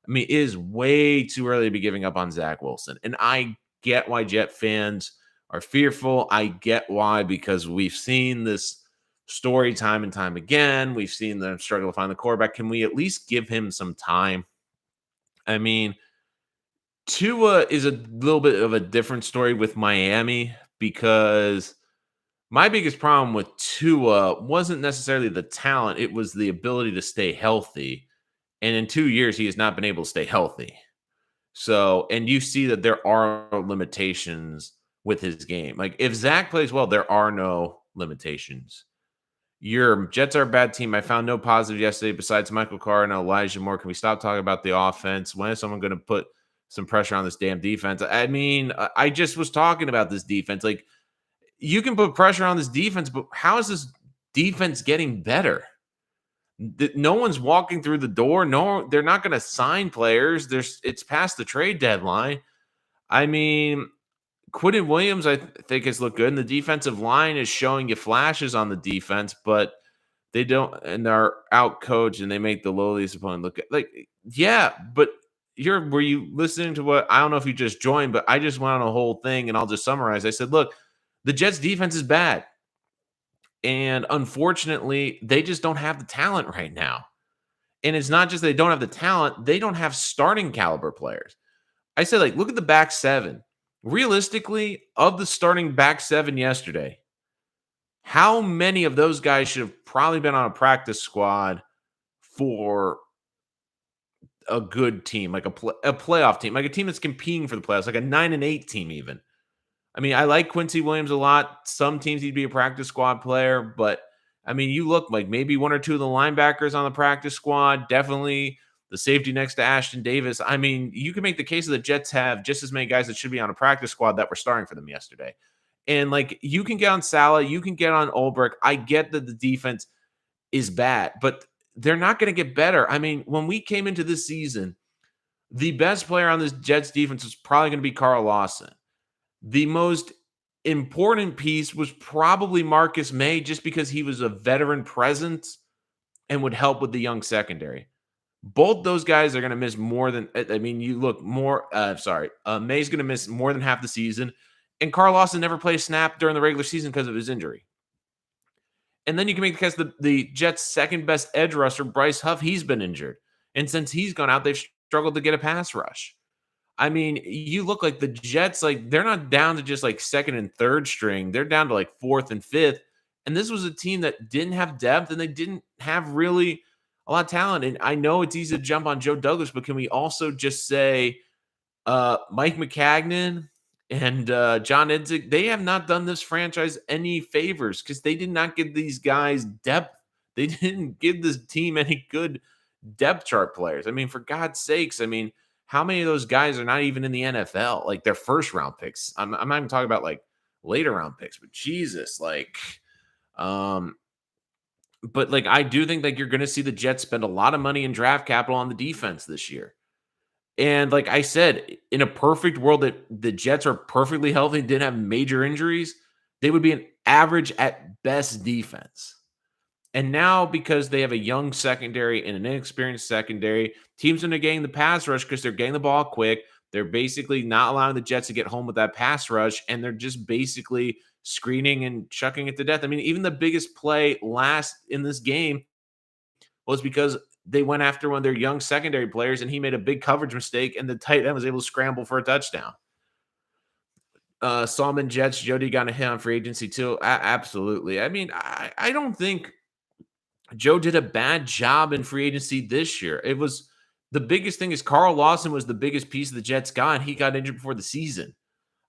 I mean, it is way too early to be giving up on Zach Wilson. And I get why Jet fans are fearful. I get why, because we've seen this story time and time again. We've seen them struggle to find the quarterback. Can we at least give him some time? I mean, Tua is a little bit of a different story with Miami, because my biggest problem with Tua wasn't necessarily the talent. It was the ability to stay healthy. And in 2 years, he has not been able to stay healthy. So, and you see that there are limitations with his game. Like if Zach plays well, there are no limitations. Your Jets are a bad team. I found no positive yesterday besides Michael Carr and Elijah Moore. Can we stop talking about the offense? When is someone going to put some pressure on this damn defense? I mean, I just was talking about this defense. Like, you can put pressure on this defense, but how is this defense getting better? No one's walking through the door. No, they're not going to sign players. It's past the trade deadline. I mean, Quinton Williams, I think, has looked good, and the defensive line is showing you flashes on the defense, but they don't, and they're out coached, and they make the lowliest opponent look like, yeah, but were you listening to what I don't know if you just joined, but I just went on a whole thing and I'll just summarize. I said, look, the Jets defense is bad. And unfortunately, they just don't have the talent right now. And it's not just they don't have the talent, they don't have starting caliber players. I said, like, look at the back seven. Realistically, of the starting back seven yesterday, how many of those guys should have probably been on a practice squad for a good team, like a playoff team, like a team that's competing for the playoffs, like a 9-8 team, even? I mean, I like Quincy Williams a lot. Some teams he'd be a practice squad player, but I mean, you look like maybe one or two of the linebackers on the practice squad, definitely the safety next to Ashton Davis. I mean, you can make the case that the Jets have just as many guys that should be on a practice squad that were starting for them yesterday. And like you can get on Salah, you can get on Ulbrich. I get that the defense is bad, but they're not going to get better. I mean, when we came into this season, the best player on this Jets defense was probably going to be Carl Lawson. The most important piece was probably Marcus May just because he was a veteran presence and would help with the young secondary. Both those guys are going to miss more than, I mean, you look more, May's going to miss more than half the season. And Carl Lawson never played a snap during the regular season because of his injury. And then you can make the case the Jets' second best edge rusher, Bryce Huff, he's been injured. And since he's gone out, they've struggled to get a pass rush. I mean, you look like the Jets, like they're not down to just like second and third string. They're down to like fourth and fifth. And this was a team that didn't have depth and they didn't have really a lot of talent. And I know it's easy to jump on Joe Douglas, but can we also just say Mike McCagnon and John Idzik, they have not done this franchise any favors because they did not give these guys depth. They didn't give this team any good depth chart players. I mean, for God's sakes, I mean, how many of those guys are not even in the NFL? Like their first round picks. I'm not even talking about like later round picks, but Jesus, um, but like I do think like you're going to see the Jets spend a lot of money in draft capital on the defense this year. And like I said, in a perfect world that the Jets are perfectly healthy and didn't have major injuries, they would be an average at best defense. And now, because they have a young secondary and an inexperienced secondary, teams are getting the pass rush because they're getting the ball quick. They're basically not allowing the Jets to get home with that pass rush, and they're just basically screening and chucking it to death. I mean, even the biggest play last in this game was because they went after one of their young secondary players, and he made a big coverage mistake, and the tight end was able to scramble for a touchdown. Solomon Jets, Jody got a hit on free agency too. Absolutely. I mean, I don't think Joe did a bad job in free agency this year. It was the biggest thing is Carl Lawson was the biggest piece of the Jets got, and he got injured before the season.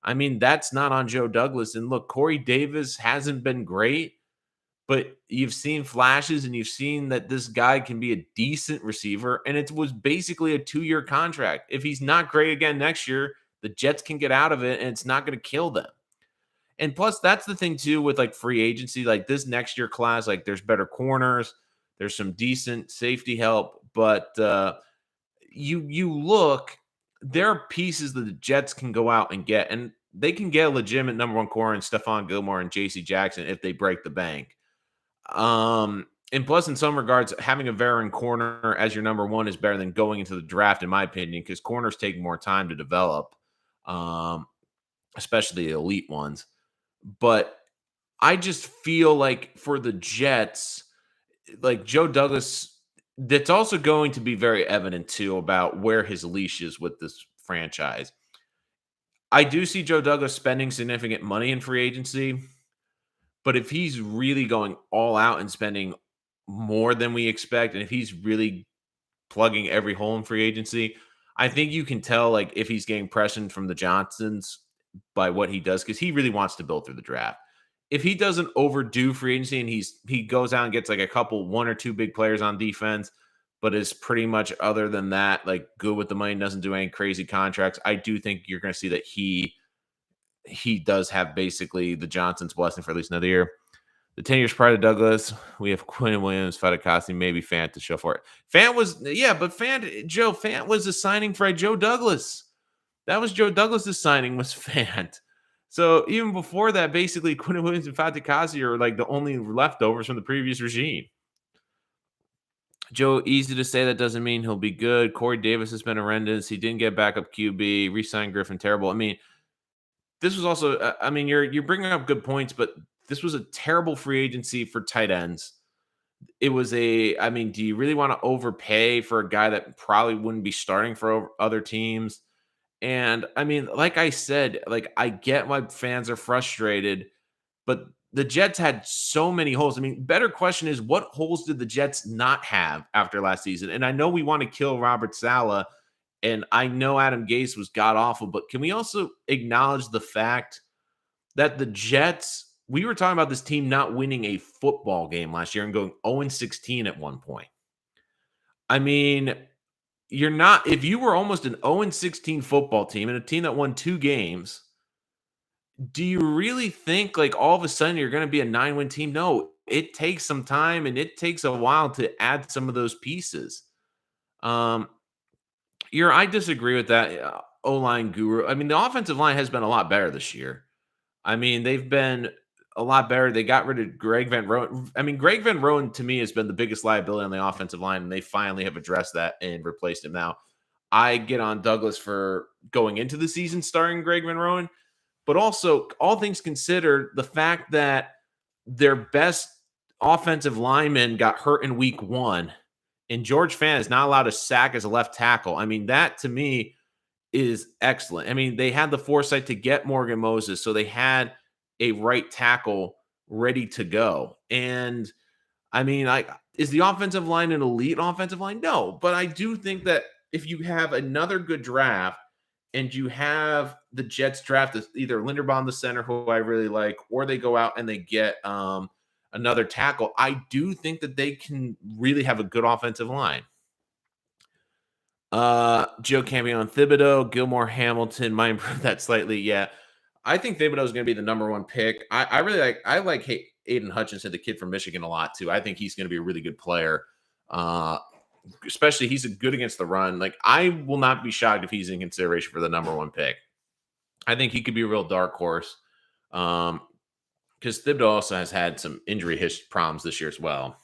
I mean, that's not on Joe Douglas. And look, Corey Davis hasn't been great, but you've seen flashes and you've seen that this guy can be a decent receiver. And it was basically a 2-year contract. If he's not great again next year, the Jets can get out of it and it's not going to kill them. And plus, that's the thing too with like free agency, like this next year class, like there's better corners, there's some decent safety help, but you look, there are pieces that the Jets can go out and get, and they can get a legitimate number one corner in Stephon Gilmore and J.C. Jackson if they break the bank. And plus, in some regards, having a veteran corner as your number one is better than going into the draft, in my opinion, because corners take more time to develop, especially the elite ones. But I just feel like for the Jets, like Joe Douglas, that's also going to be very evident too about where his leash is with this franchise. I do see Joe Douglas spending significant money in free agency, but if he's really going all out and spending more than we expect, and if he's really plugging every hole in free agency, I think you can tell like if he's getting pressure from the Johnsons by what he does because he really wants to build through the draft. If he doesn't overdo free agency and he goes out and gets like a couple, one or two big players on defense, but is pretty much other than that, like good with the money, doesn't do any crazy contracts, I do think you're going to see that he does have basically the Johnson's blessing for at least another year. The 10 years prior to Douglas, we have Quinn Williams, Fatukasi, maybe Fant to show for it. Fant was, yeah, but Fant was a signing for Joe Douglas. That was Joe Douglas's signing was Fant. So even before that, basically Quinn Williams and Fatukasi are like the only leftovers from the previous regime. Joe, easy to say that doesn't mean he'll be good. Corey Davis has been horrendous. He didn't get backup QB. Re-signed Griffin, terrible. I mean, this was also. I mean, you're bringing up good points, but this was a terrible free agency for tight ends. It was a. I mean, do you really want to overpay for a guy that probably wouldn't be starting for other teams? And I mean, like I said, like I get why fans are frustrated, but the Jets had so many holes. I mean, better question is what holes did the Jets not have after last season? And I know we want to kill Robert Saleh, and I know Adam Gase was god awful, but can we also acknowledge the fact that the Jets, we were talking about this team not winning a football game last year and going 0-16 at one point. I mean, you're not, if you were almost an 0-16 football team and a team that won 2 games, do you really think like all of a sudden you're going to be a 9-win team? No, it takes some time and it takes a while to add some of those pieces. Um, I disagree with that O-line guru. I mean, the offensive line has been a lot better this year. I mean, they've been a lot better. They got rid of Greg Van Roten. I mean, Greg Van Roten to me has been the biggest liability on the offensive line, and they finally have addressed that and replaced him. Now, I get on Douglas for going into the season starting Greg Van Roten, but also, all things considered, the fact that their best offensive lineman got hurt in week 1, and George Fant is not allowed to sack as a left tackle. I mean, that to me is excellent. I mean, they had the foresight to get Morgan Moses, so they had a right tackle ready to go. And I mean, is the offensive line an elite offensive line? No, but I do think that if you have another good draft and you have the Jets draft either Linderbaum, the center, who I really like, or they go out and they get another tackle, I do think that they can really have a good offensive line. Joe Campion Thibodeau, Gilmore Hamilton might improve that slightly. Yeah. I think Thibodeau is going to be the number 1 pick. I really like Aiden Hutchinson, the kid from Michigan, a lot too. I think he's going to be a really good player. Especially he's good against the run. Like, I will not be shocked if he's in consideration for the number 1 pick. I think he could be a real dark horse. Because Thibodeau also has had some injury problems this year as well.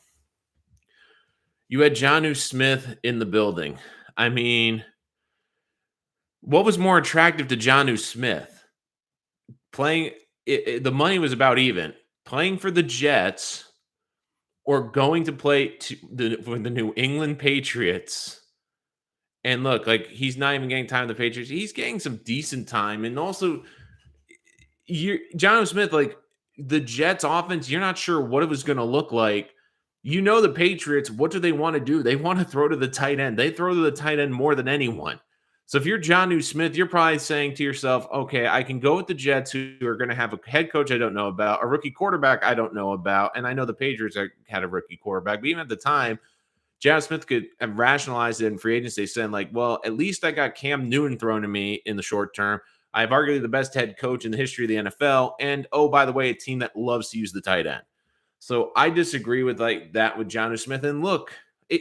You had Jonnu Smith in the building. I mean, what was more attractive to Jonnu Smith? Playing the money was about even. Playing for the Jets or going to play for the New England Patriots. And look, like, he's not even getting time with the Patriots. He's getting some decent time. And also, Jonnu Smith, like, the Jets offense, you're not sure what it was going to look like. You know, the Patriots, what do they want to do? They want to throw to the tight end. They throw to the tight end more than anyone. So if you're Jonnu Smith, you're probably saying to yourself, okay, I can go with the Jets, who are going to have a head coach I don't know about, a rookie quarterback I don't know about, and I know the Patriots had a rookie quarterback, but even at the time, Jonnu Smith could have rationalized it in free agency, saying like, well, at least I got Cam Newton thrown to me in the short term. I have arguably the best head coach in the history of the NFL, and oh, by the way, a team that loves to use the tight end. So I disagree with like that with Jonnu Smith. And look,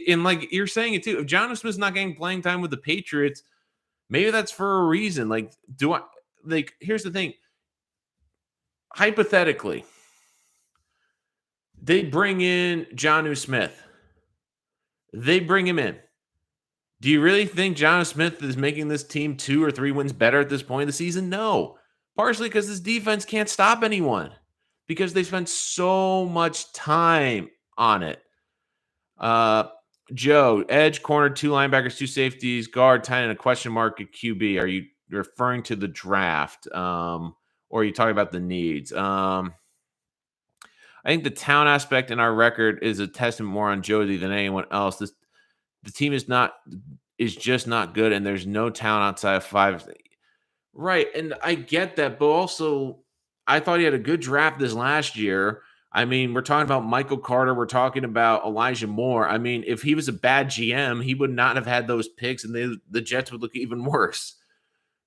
and like you're saying it too, if Jonnu Smith's not getting playing time with the Patriots, maybe that's for a reason. Like, here's the thing. Hypothetically, they bring in Jonnu Smith. They bring him in. Do you really think Jonnu Smith is making this team 2 or 3 wins better at this point of the season? No. Partially because this defense can't stop anyone because they spent so much time on it. Joe, edge, corner, 2 linebackers, 2 safeties, guard, tight end, a question mark at QB. Are you referring to the draft? Or are you talking about the needs? I think the talent aspect in our record is a testament more on Jody than anyone else. The team is just not good, and there's no talent outside of 5. Right, and I get that, but also I thought he had a good draft this last year. I mean, we're talking about Michael Carter. We're talking about Elijah Moore. I mean, if he was a bad GM, he would not have had those picks, and the Jets would look even worse.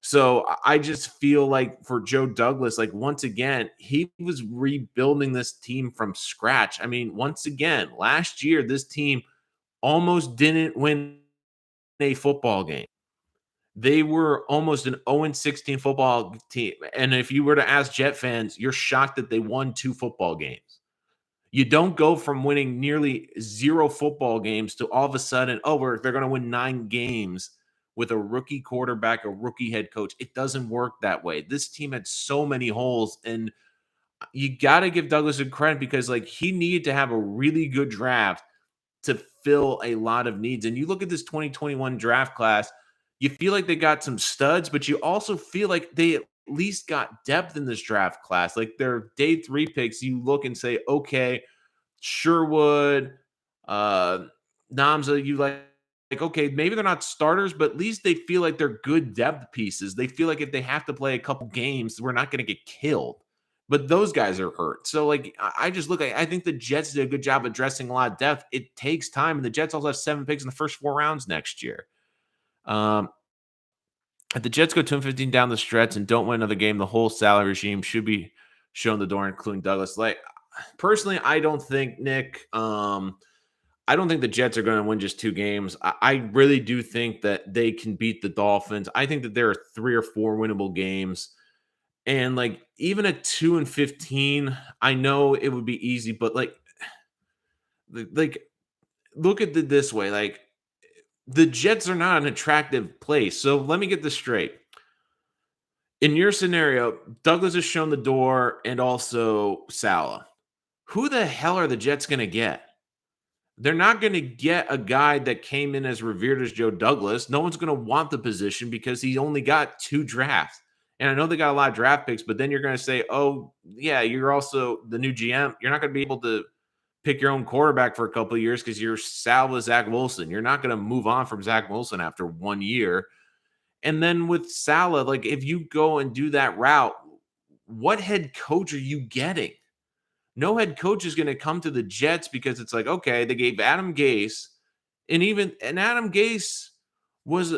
So I just feel like for Joe Douglas, like, once again, he was rebuilding this team from scratch. I mean, once again, last year, this team almost didn't win a football game. They were almost an 0-16 football team. And if you were to ask Jet fans, you're shocked that they won 2 football games. You don't go from winning nearly 0 football games to all of a sudden, oh, they're going to win 9 games with a rookie quarterback, a rookie head coach. It doesn't work that way. This team had so many holes, and you got to give Douglas a credit because like he needed to have a really good draft to fill a lot of needs. And you look at this 2021 draft class, you feel like they got some studs, but you also feel like they at least got depth in this draft class. Like their day 3 picks, you look and say, okay, Sherwood, uh, Namza, you like, okay, maybe they're not starters, but at least they feel like they're good depth pieces. They feel like if they have to play a couple games, we're not going to get killed. But those guys are hurt. So, like, I just look, I think the Jets did a good job addressing a lot of depth. It takes time. And the Jets also have 7 picks in the first 4 rounds next year. If the Jets go 2-15 down the stretch and don't win another game, the whole salary regime should be shown the door, including Douglas. Like, personally, I don't think, Nick, I don't think the Jets are going to win just 2 games. I really do think that they can beat the Dolphins. I think that there are 3 or 4 winnable games. And like even at 2-15, I know it would be easy, but like look at it this way. Like the Jets are not an attractive place. So let me get this straight. In your scenario, Douglas has shown the door and also Salah. Who the hell are the Jets going to get? They're not going to get a guy that came in as revered as Joe Douglas. No one's going to want the position because he only got 2 drafts. And I know they got a lot of draft picks, but then you're going to say, oh, yeah, you're also the new GM. You're not going to be able to pick your own quarterback for a couple of years because you're Sal with Zach Wilson. You're not going to move on from Zach Wilson after 1 year. And then with Salah, like if you go and do that route, what head coach are you getting? No head coach is going to come to the Jets because it's like, okay, they gave Adam Gase, and Adam Gase was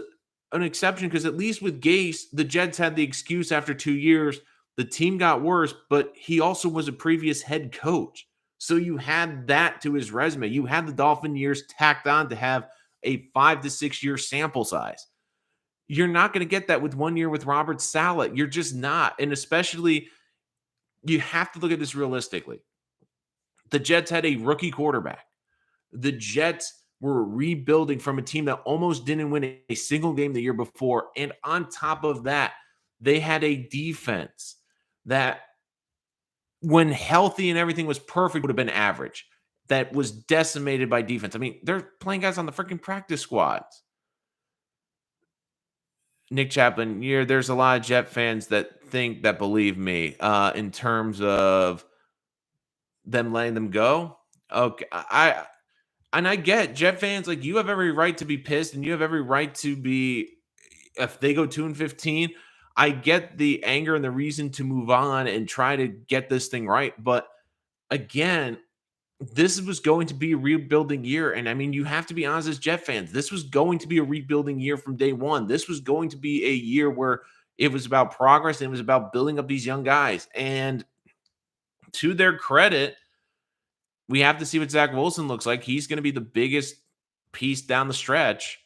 an exception because at least with Gase, the Jets had the excuse after 2 years, the team got worse, but he also was a previous head coach. So you had that to his resume. You had the Dolphin years tacked on to have a 5 to 6 year sample size. You're not going to get that with 1 year with Robert Saleh. You're just not. And especially, you have to look at this realistically. The Jets had a rookie quarterback. The Jets were rebuilding from a team that almost didn't win a single game the year before. And on top of that, they had a defense that, when healthy and everything was perfect, would have been average. That was decimated by defense. I mean, they're playing guys on the freaking practice squads. Nick Chaplin, there's a lot of Jet fans that believe me in terms of them letting them go. Okay, I get Jet fans, like you have every right to be pissed and you have every right to be, if they go 2-15, I get the anger and the reason to move on and try to get this thing right. But again, this was going to be a rebuilding year. And I mean, you have to be honest as Jet fans. This was going to be a rebuilding year from day one. This was going to be a year where it was about progress and it was about building up these young guys. And to their credit, we have to see what Zach Wilson looks like. He's going to be the biggest piece down the stretch.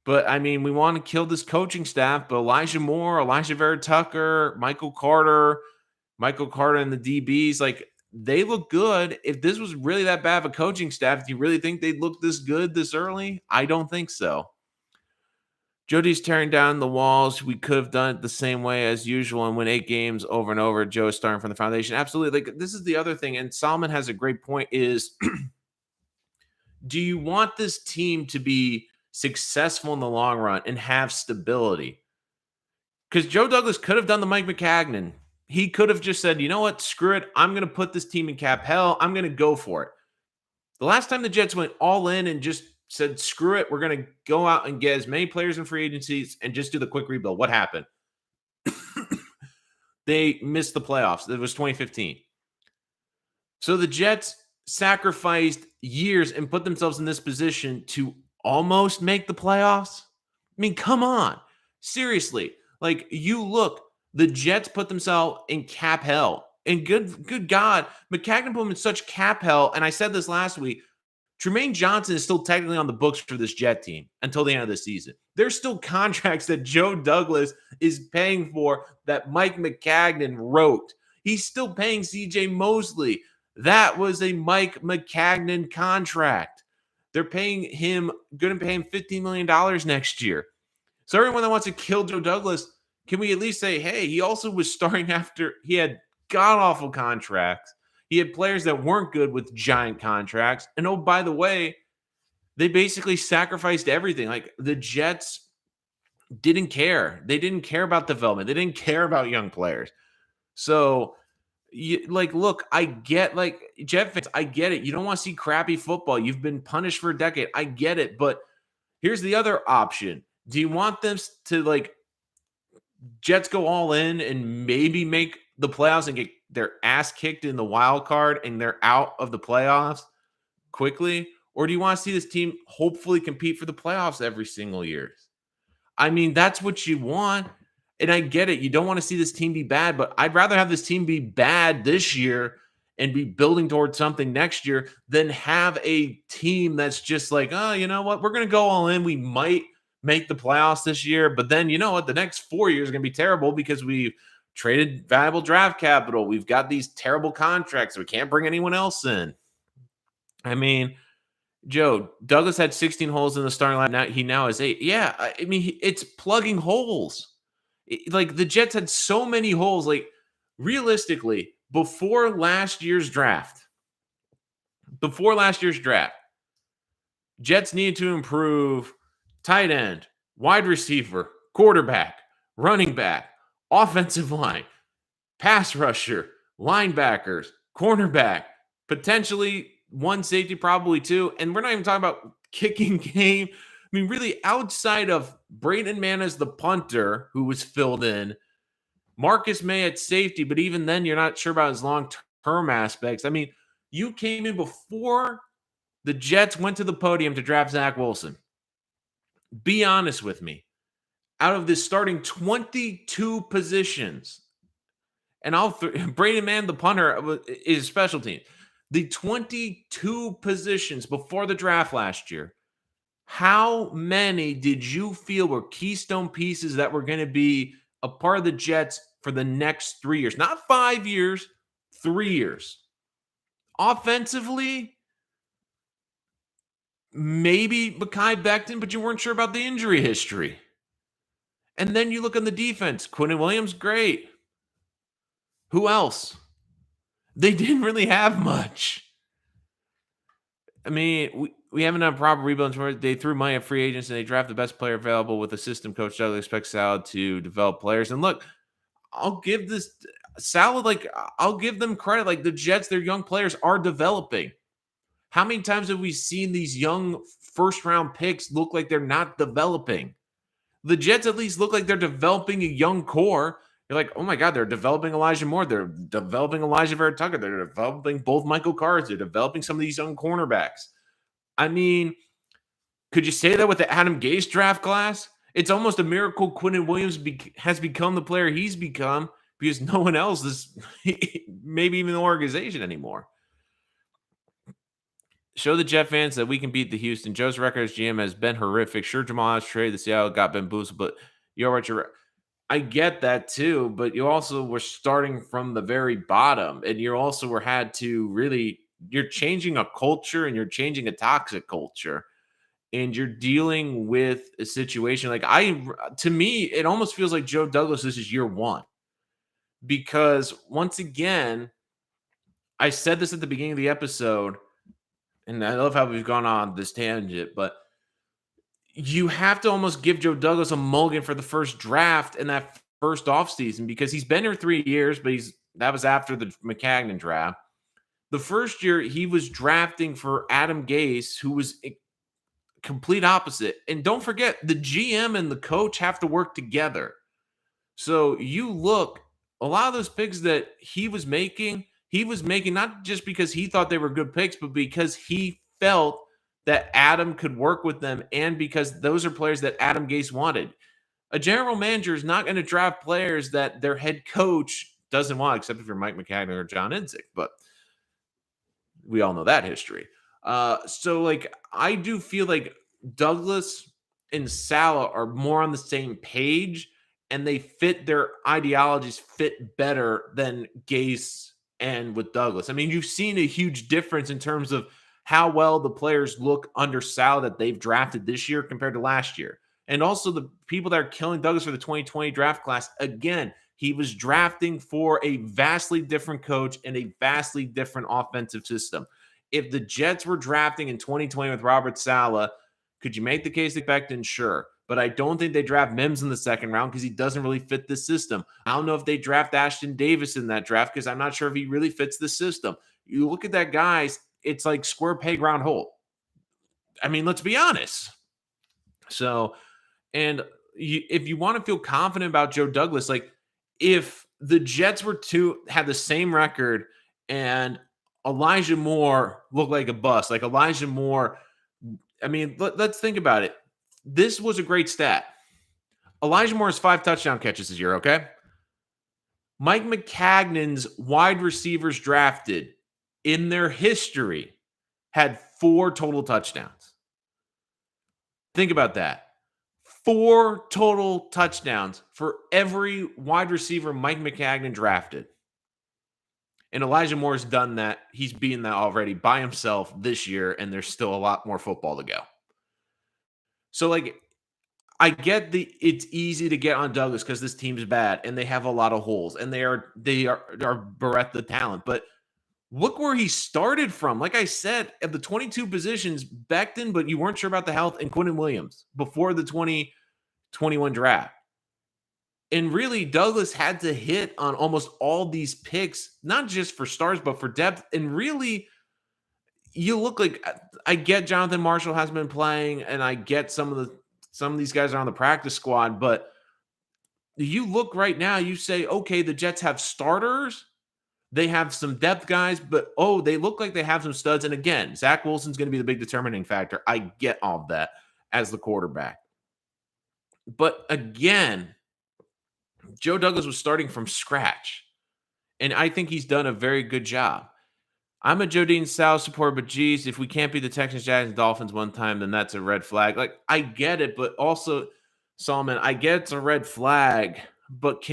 But, I mean, we want to kill this coaching staff. But Elijah Moore, Elijah Vera Tucker, Michael Carter and the DBs, like, they look good. If this was really that bad of a coaching staff, do you really think they'd look this good this early? I don't think so. Jody's tearing down the walls. We could have done it the same way as usual and win 8 games over and over. Joe is starting from the foundation. Absolutely. Like, this is the other thing, and Solomon has a great point, is do you want this team to be successful in the long run and have stability? Because Joe Douglas could have done the Mike McCagnon. He could have just said, you know what, screw it. I'm going to put this team in cap hell. I'm going to go for it. The last time the Jets went all in and just said, screw it, we're going to go out and get as many players in free agencies and just do the quick rebuild. What happened? They missed the playoffs. It was 2015. So the Jets sacrificed years and put themselves in this position to almost make the playoffs. I mean, come on. Seriously. Like, you look, the Jets put themselves in cap hell. And good God, McCagnon put them in such cap hell. And I said this last week, Tremaine Johnson is still technically on the books for this Jet team until the end of the season. There's still contracts that Joe Douglas is paying for that Mike McCagnon wrote. He's still paying CJ Mosley. That was a Mike Maccagnan contract. They're paying him, going to pay him $15 million next year. So everyone that wants to kill Joe Douglas, can we at least say, hey, he also was starting after he had god awful contracts. He had players that weren't good with giant contracts. And oh, by the way, they basically sacrificed everything. Like the Jets didn't care. They didn't care about development. They didn't care about young players. So, look, I get Jet fans, I get it. You don't want to see crappy football. You've been punished for a decade. I get it. But here's the other option. Do you want them to Jets go all in and maybe make the playoffs and get their ass kicked in the wild card and they're out of the playoffs quickly? Or do you want to see this team hopefully compete for the playoffs every single year? I mean, that's what you want. And I get it. You don't want to see this team be bad, but I'd rather have this team be bad this year and be building towards something next year than have a team that's just like, oh, you know what? We're going to go all in. We might make the playoffs this year, but then you know what? The next 4 years are going to be terrible because we traded valuable draft capital. We've got these terrible contracts. We can't bring anyone else in. I mean, Joe, Douglas had 16 holes in the starting line. Now he has 8. Yeah, I mean, it's plugging holes. Like the Jets had so many holes. Like realistically, before last year's draft, Jets needed to improve tight end, wide receiver, quarterback, running back, offensive line, pass rusher, linebackers, cornerback, potentially one safety, probably two. And we're not even talking about kicking game. I mean, really, outside of Braden Mann as the punter, who was filled in, Marcus May at safety, but even then, you're not sure about his long-term aspects. I mean, you came in before the Jets went to the podium to draft Zach Wilson. Be honest with me. Out of this starting 22 positions, and Braden Mann, the punter, is special team. The 22 positions before the draft last year, how many did you feel were keystone pieces that were going to be a part of the Jets for the next 3 years? Not 5 years, 3 years. Offensively, maybe Mekhi Becton, but you weren't sure about the injury history. And then you look on the defense. Quinnen Williams, great. Who else? They didn't really have much. I mean, we haven't done proper rebuilds. They threw money at free agents and they draft the best player available with a system coach Douglas expects Salad to develop players. And look, I'll give this Salad, I'll give them credit. Like the Jets, their young players are developing. How many times have we seen these young first-round picks look like they're not developing? The Jets at least look like they're developing a young core. You're like, oh my God, they're developing Elijah Moore. They're developing Elijah Vera Tucker. They're developing both Michael Cards. They're developing some of these young cornerbacks. I mean, could you say that with the Adam Gase draft class? It's almost a miracle Quinnen Williams has become the player he's become because no one else is, maybe even the organization anymore. Show the Jet fans that we can beat the Houston. Joe's record as GM has been horrific. Sure, Jamal has traded the Seattle got bamboozled, but you're right. I get that too, but you also were starting from the very bottom, and you also had to really. You're changing a culture, and you're changing a toxic culture, and you're dealing with a situation to me, it almost feels like Joe Douglas. This is year one, because once again, I said this at the beginning of the episode. And I love how we've gone on this tangent, but you have to almost give Joe Douglas a mulligan for the first draft in that first offseason because he's been here 3 years, but that was after the Maccagnan draft. The first year, he was drafting for Adam Gase, who was a complete opposite. And don't forget, the GM and the coach have to work together. So you look, a lot of those picks that he was making not just because he thought they were good picks, but because he felt that Adam could work with them and because those are players that Adam Gase wanted. A general manager is not going to draft players that their head coach doesn't want, except if you're Mike Maccagnan or John Idzik, but we all know that history. So I do feel like Douglas and Saleh are more on the same page and they fit their ideologies fit better than Gase and with Douglas. I mean, you've seen a huge difference in terms of how well the players look under Sal that they've drafted this year compared to last year. And also the people that are killing Douglas for the 2020 draft class. Again, he was drafting for a vastly different coach and a vastly different offensive system. If the Jets were drafting in 2020 with Robert Saleh, could you make the case that Becton? Sure. But I don't think they draft Mims in the second round because he doesn't really fit the system. I don't know if they draft Ashton Davis in that draft because I'm not sure if he really fits the system. You look at that, guys, it's like square peg round hole. I mean, let's be honest. So, and if you want to feel confident about Joe Douglas, like if the Jets were to have the same record and Elijah Moore looked like a bust, like Elijah Moore, I mean, let's think about it. This was a great stat. Elijah Moore has 5 touchdown catches this year, okay? Mike McCagnon's wide receivers drafted in their history had 4 total touchdowns. Think about that. 4 total touchdowns for every wide receiver Mike McCagnon drafted. And Elijah Moore's done that. He's beaten that already by himself this year, and there's still a lot more football to go. So, like, I get it's easy to get on Douglas because this team's bad and they have a lot of holes and they are bereft of talent. But look where he started from. Like I said, at the 22 positions, Becton, but you weren't sure about the health, and Quentin Williams before the 2021 draft. And really, Douglas had to hit on almost all these picks, not just for stars, but for depth. And really, you look like, I get Jonathan Marshall has been playing, and I get some of these guys are on the practice squad, but you look right now, you say, okay, the Jets have starters. They have some depth guys, but they look like they have some studs. And again, Zach Wilson's going to be the big determining factor. I get all of that as the quarterback. But again, Joe Douglas was starting from scratch. And I think he's done a very good job. I'm a Joe Dean Sal supporter, but geez, if we can't be the Texans, Jags, and Dolphins one time, then that's a red flag. Like, I get it, but also, Solomon, I get it's a red flag, but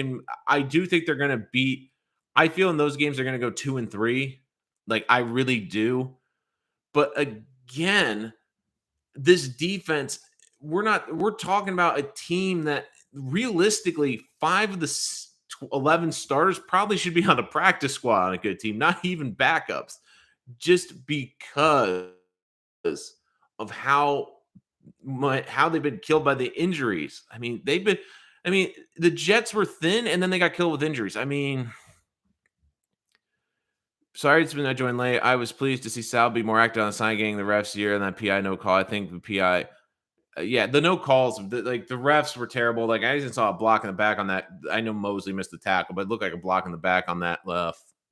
I do think they're going to beat. I feel in those games they're going to go 2-3. Like, I really do. But again, this defense, we're talking about a team that realistically 5 of the 11 starters probably should be on the practice squad on a good team, not even backups, just because of how they've been killed by the injuries. I mean, the Jets were thin and then they got killed with injuries. I mean, sorry, it's been I joined late. I was pleased to see Sal be more active on the sign getting the refs here and that PI no call. I think the PI the no calls, the refs were terrible. Like, I even saw a block in the back on that. I know Mosley missed the tackle, but it looked like a block in the back on that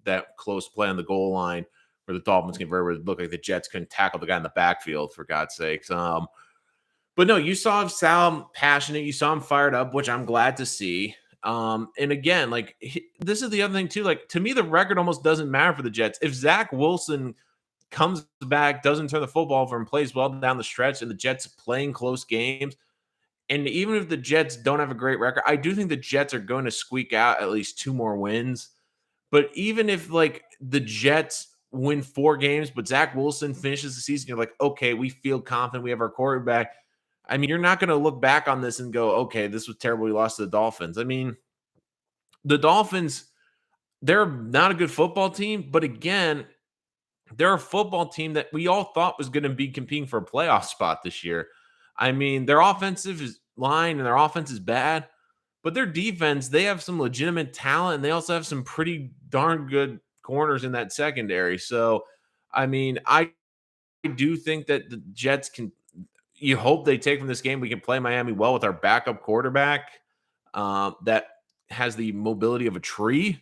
that close play on the goal line where the Dolphins converted. Where it looked like the Jets couldn't tackle the guy in the backfield, for God's sakes. But no, you saw Sal passionate. You saw him fired up, which I'm glad to see. And again, like, this is the other thing too. Like, to me, the record almost doesn't matter for the Jets. If Zach Wilson comes back, doesn't turn the football over, and plays well down the stretch, and the Jets playing close games. And even if the Jets don't have a great record, I do think the Jets are going to squeak out at least 2 more wins. But even if, like, the Jets win 4 games, but Zach Wilson finishes the season, you're like, okay, we feel confident, we have our quarterback. I mean, you're not going to look back on this and go, okay, this was terrible, we lost to the Dolphins. I mean, the Dolphins, they're not a good football team, but again, they're a football team that we all thought was going to be competing for a playoff spot this year. I mean, their offensive line and their offense is bad, but their defense, they have some legitimate talent, and they also have some pretty darn good corners in that secondary. So, I mean, I do think that the Jets you hope they take from this game, we can play Miami well with our backup quarterback that has the mobility of a tree.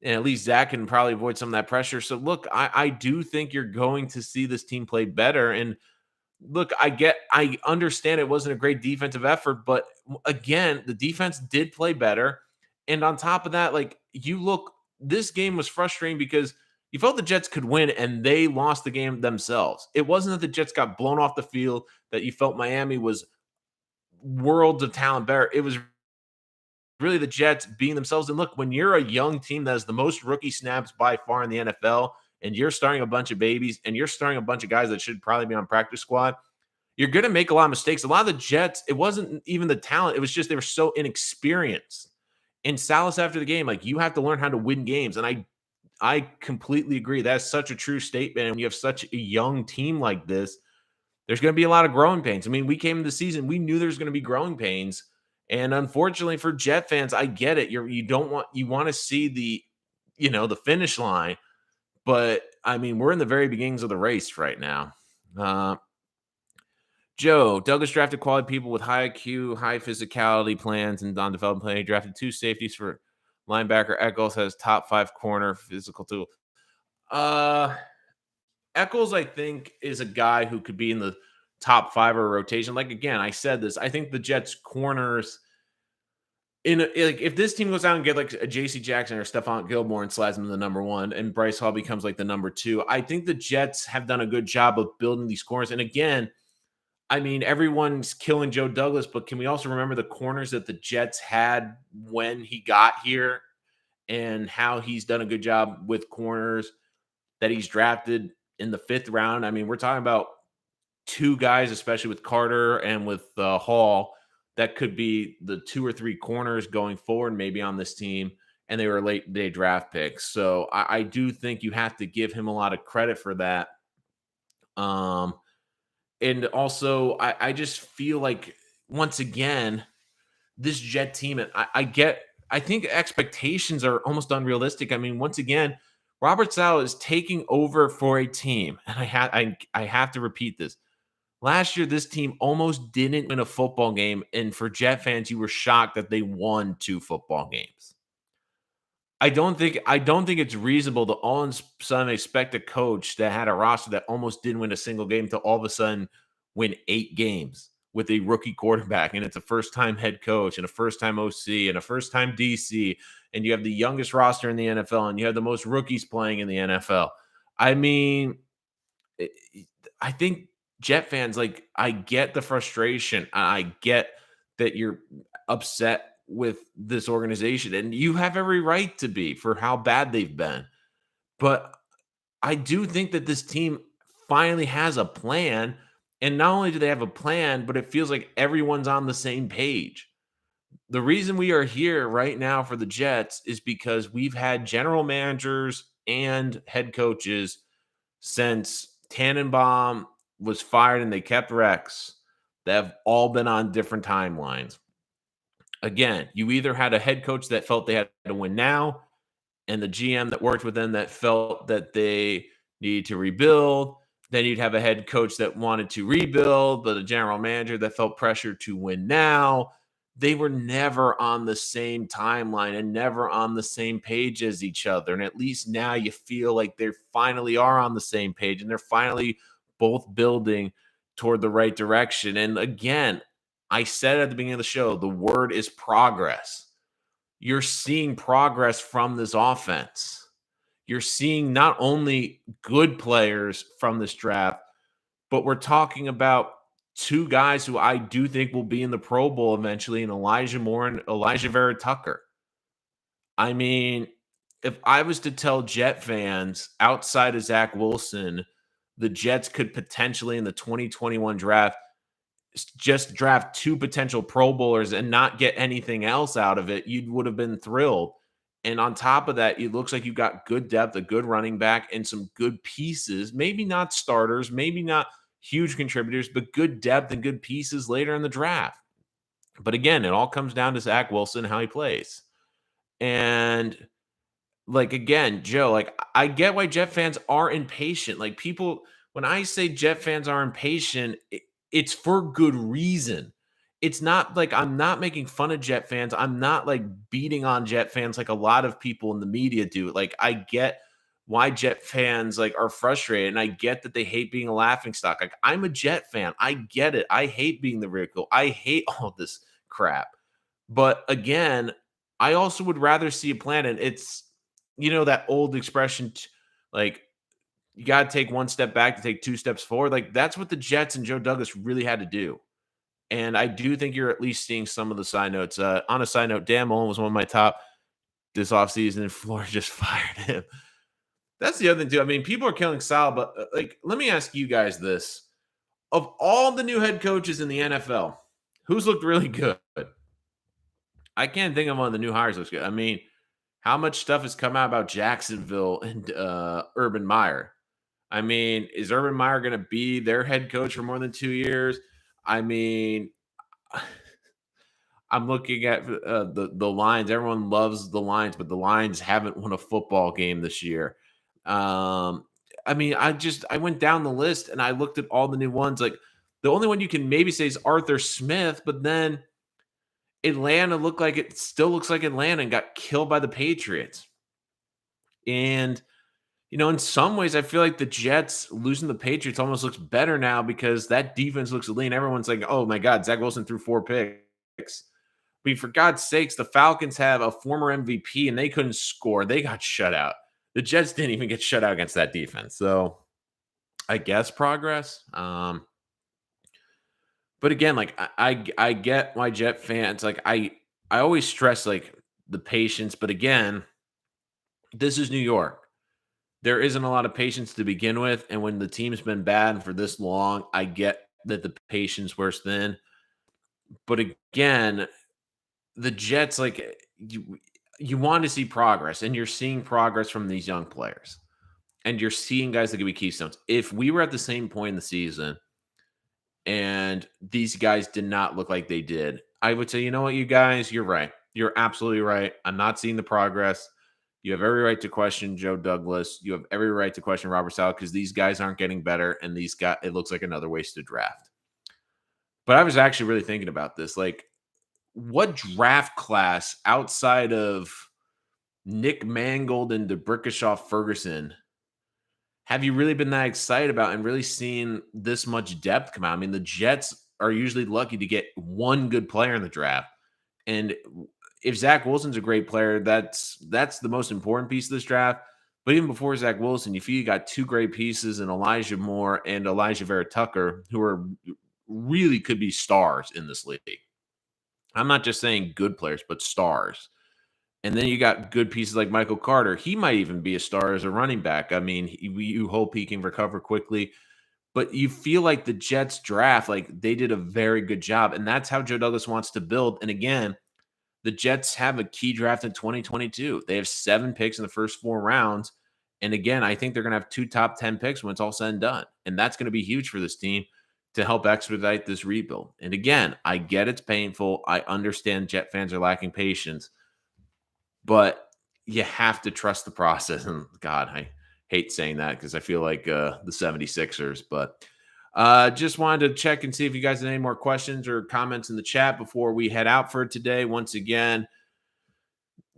And at least Zach can probably avoid some of that pressure. So, look, I do think you're going to see this team play better. And look, I understand it wasn't a great defensive effort, but again, the defense did play better. And on top of that, like, this game was frustrating because you felt the Jets could win and they lost the game themselves. It wasn't that the Jets got blown off the field, that you felt Miami was worlds of talent better. It was really the Jets being themselves. And look, when you're a young team that has the most rookie snaps by far in the NFL, and you're starting a bunch of babies, and you're starting a bunch of guys that should probably be on practice squad, you're going to make a lot of mistakes. A lot of the Jets, it wasn't even the talent. It was just they were so inexperienced. And Salas after the game, like, you have to learn how to win games. And I completely agree. That's such a true statement. And when you have such a young team like this, there's going to be a lot of growing pains. I mean, we came into the season, we knew there's going to be growing pains. And unfortunately for Jet fans, I get it. You want to see the finish line. But I mean, we're in the very beginnings of the race right now. Uh, Joe, Douglas drafted quality people with high IQ, high physicality plans, and on development plan. He drafted two safeties for linebacker. Eccles has top 5 corner physical tool. Uh, Eccles, I think, is a guy who could be in the top 5 or rotation. Like, again, I said this. I think the Jets corners like, if this team goes out and get like a JC Jackson or Stephon Gilmore and slides him to the number 1 and Bryce Hall becomes like the number 2, I think the Jets have done a good job of building these corners. And again, I mean, everyone's killing Joe Douglas, but can we also remember the corners that the Jets had when he got here and how he's done a good job with corners that he's drafted in the 5th round? I mean, we're talking about 2 guys, especially with Carter and with Hall, that could be the 2 or 3 corners going forward, maybe on this team. And they were late day draft picks. So I do think you have to give him a lot of credit for that. And also, I just feel like, once again, this Jet team, and I think expectations are almost unrealistic. I mean, once again, Robert Saleh is taking over for a team, and I have to repeat this. Last year, this team almost didn't win a football game, and for Jet fans, you were shocked that they won 2 football games. I don't think it's reasonable to all of a sudden expect a coach that had a roster that almost didn't win a single game to all of a sudden win 8 games with a rookie quarterback, and it's a first-time head coach and a first-time OC and a first-time DC, and you have the youngest roster in the NFL, and you have the most rookies playing in the NFL. I mean, I think Jet fans, like, I get the frustration. I get that you're upset with this organization, and you have every right to be for how bad they've been. But I do think that this team finally has a plan. And not only do they have a plan, but it feels like everyone's on the same page. The reason we are here right now for the Jets is because we've had general managers and head coaches since Tannenbaum was fired and they kept Rex that have all been on different timelines. Again, you either had a head coach that felt they had to win now, and the GM that worked with them that felt that they needed to rebuild. Then you'd have a head coach that wanted to rebuild, but a general manager that felt pressure to win now. They were never on the same timeline and never on the same page as each other. And at least now you feel like they finally are on the same page and they're finally both building toward the right direction. And again, I said at the beginning of the show, the word is progress. You're seeing progress from this offense. You're seeing not only good players from this draft, but we're talking about 2 guys who I do think will be in the Pro Bowl eventually, in Elijah Moore and Elijah Vera Tucker. I mean, if I was to tell Jet fans outside of Zach Wilson, the Jets could potentially in the 2021 draft just draft 2 potential Pro Bowlers and not get anything else out of it, you would have been thrilled. And on top of that, it looks like you've got good depth, a good running back, and some good pieces. Maybe not starters, maybe not huge contributors, but good depth and good pieces later in the draft. But again, it all comes down to Zach Wilson, how he plays. And like, again, Joe, like, I get why Jet fans are impatient. Like, people, when I say Jet fans are impatient, it's for good reason. It's not like I'm not making fun of Jet fans. I'm not like beating on Jet fans like a lot of people in the media do. Like, I get why Jet fans like are frustrated, and I get that they hate being a laughing stock. Like, I'm a Jet fan. I get it. I hate being the ridicule. I hate all this crap. But again, I also would rather see a plan, and it's that old expression, like, you got to take one step back to take 2 steps forward. Like, that's what the Jets and Joe Douglas really had to do. And I do think you're at least seeing some of the side notes. On a side note, Dan Mullen was one of my top this offseason, and Florida just fired him. That's the other thing, too. I mean, people are killing Sal, but like, let me ask you guys this. Of all the new head coaches in the NFL, who's looked really good? I can't think of one of the new hires looks good. I mean, how much stuff has come out about Jacksonville and Urban Meyer? I mean, is Urban Meyer going to be their head coach for more than 2 years? I mean, I'm looking at the Lions. Everyone loves the Lions, but the Lions haven't won a football game this year. I mean, I went down the list and I looked at all the new ones. Like the only one you can maybe say is Arthur Smith, but then Atlanta still looks like Atlanta and got killed by the Patriots. And in some ways, I feel like the Jets losing the Patriots almost looks better now because that defense looks elite. Everyone's like, "Oh my God, Zach Wilson threw 4 picks." But for God's sakes, the Falcons have a former MVP and they couldn't score. They got shut out. The Jets didn't even get shut out against that defense. So I guess progress. But again, like I get why Jet fans like I always stress like the patience, but again, this is New York. There isn't a lot of patience to begin with, and when the team's been bad for this long, I get that the patience wears thin. But again, the Jets, like you want to see progress, and you're seeing progress from these young players, and you're seeing guys that could be keystones. If we were at the same point in the season, and these guys did not look like they did, I would say, you know what, you guys, you're right. You're absolutely right. I'm not seeing the progress. You have every right to question Joe Douglas. You have every right to question Robert Saleh because these guys aren't getting better, and it looks like another wasted draft. But I was actually really thinking about this. Like, what draft class outside of Nick Mangold and DeBrickashaw Ferguson have you really been that excited about and really seen this much depth come out? I mean, the Jets are usually lucky to get one good player in the draft. And if Zach Wilson's a great player, that's the most important piece of this draft. But even before Zach Wilson, you feel you got 2 great pieces in Elijah Moore and Elijah Vera Tucker, who are really could be stars in this league. I'm not just saying good players, but stars. And then you got good pieces like Michael Carter. He might even be a star as a running back. I mean, you hope he can recover quickly. But you feel like the Jets draft, like they did a very good job. And that's how Joe Douglas wants to build. And again, the Jets have a key draft in 2022. They have 7 picks in the first 4 rounds. And again, I think they're going to have 2 top 10 picks when it's all said and done. And that's going to be huge for this team to help expedite this rebuild. And again, I get it's painful. I understand Jet fans are lacking patience. But you have to trust the process. And God, I hate saying that because I feel like the 76ers. But just wanted to check and see if you guys had any more questions or comments in the chat before we head out for today. Once again,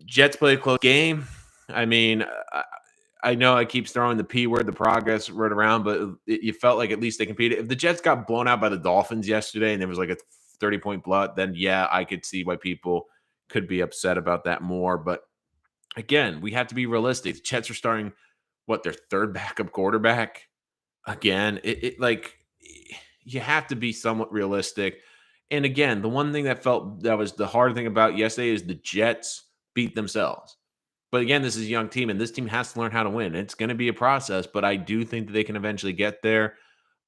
Jets play a close game. I mean, I know I keep throwing the P word, the progress word around, but you felt like at least they competed. If the Jets got blown out by the Dolphins yesterday and there was like a 30-point blowout, then yeah, I could see why people could be upset about that more. But again, we have to be realistic. The Jets are starting their 3rd backup quarterback. Again, you have to be somewhat realistic. And again, the one thing that was the hard thing about yesterday is the Jets beat themselves. But again, this is a young team, and this team has to learn how to win. It's going to be a process, but I do think that they can eventually get there.